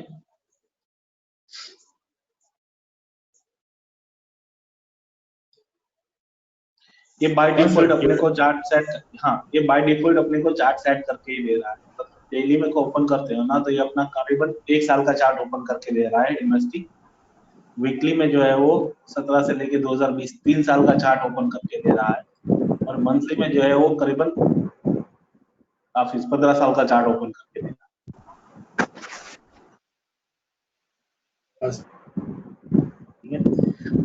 ये बाय डिफॉल्ट अपने को चार्ट सेट, हाँ ये बाय डिफॉल्ट अपने को चार्ट सेट करके ही दे रहा है। मतलब डेली में को ओपन करते हो ना तो ये अपना करीबन 1 साल का चार्ट ओपन करके दे रहा है इन्वेस्टिंग। वीकली में जो है वो 17 से लेके 2020 3 साल का चार्ट ओपन करके दे रहा है, और मंथली में जो है वो करीबन काफी 15 साल का चार्ट ओपन करके दे रहा है।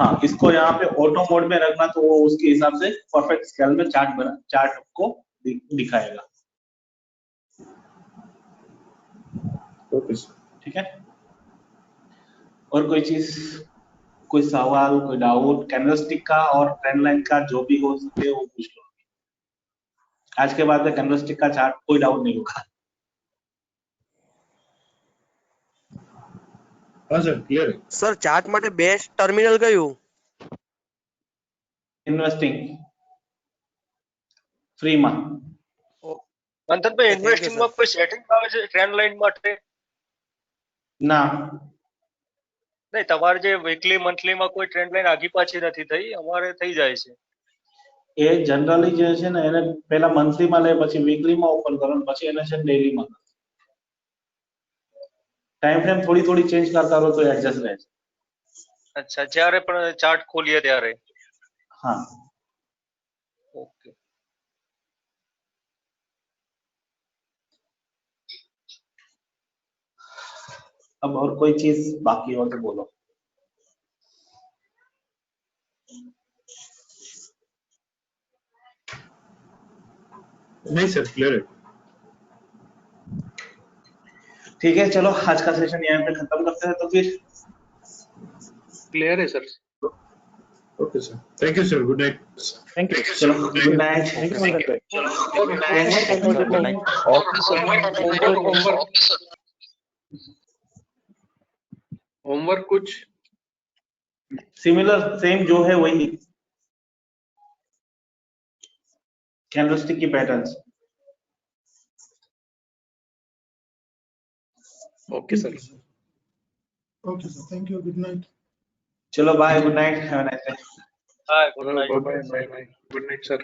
हाँ, इसको यहाँ पे ऑटो मोड में रखना तो वो उसके हिसाब से परफेक्ट स्केल में चार्ट आपको दिखाएगा। ठीक है, और कोई चीज, कोई सवाल, कोई डाउट कैंडलस्टिक का और ट्रेंड लाइन का जो भी हो सके वो पूछ लो। आज के बाद में कैंडलस्टिक का चार्ट कोई डाउट नहीं होगा। हाँ सर क्लियर है સર ચાર્ટ માટે બેસ્ટ ટર્મિનલ કયું? ઇન્વેસ્ટિંગ ફ્રી માં મંથનભાઈ ઇન્વેસ્ટિંગ માં કોઈ સેટિંગ આવે છે ટ્રેન્ડ લાઇન માટે? ના નહીં, તમારે જે વીકલી મંથલી માં કોઈ ટ્રેન્ડ લાઇન આગી પાછી નથી થઈ, અમારે થઈ જાય છે। એ જનરલી જે છે ને એને પહેલા મંથલી માં લે, પછી વીકલી માં ઓપન કરો, પછી એને છે ડેલી માં टाइम फ्रेम थोड़ी थोड़ी चेंज करता रहो तो एडजस्ट रहे। अच्छा, જ્યારે પણ ચાર્ટ ખોલીએ ત્યારે? हाँ ओके। अब और कोई चीज बाकी हो तो बोलो। नहीं सर क्लियर है। ठीक है, चलो आज का सेशन यहाँ पे खत्म करते हैं। तो फिर क्लियर है sir? Okay sir, thank you sir, good night. Thank you. चलो गुड नाइट। थैंक यू मंथन भाई। होमवर्क कुछ सिमिलर सेम जो है वही, कैंडलस्टिक की patterns. Okay sir. Okay sir, thank you, good night. चलो bye, good night, have a nice day. Hi, good night. Bye bye. Good night sir.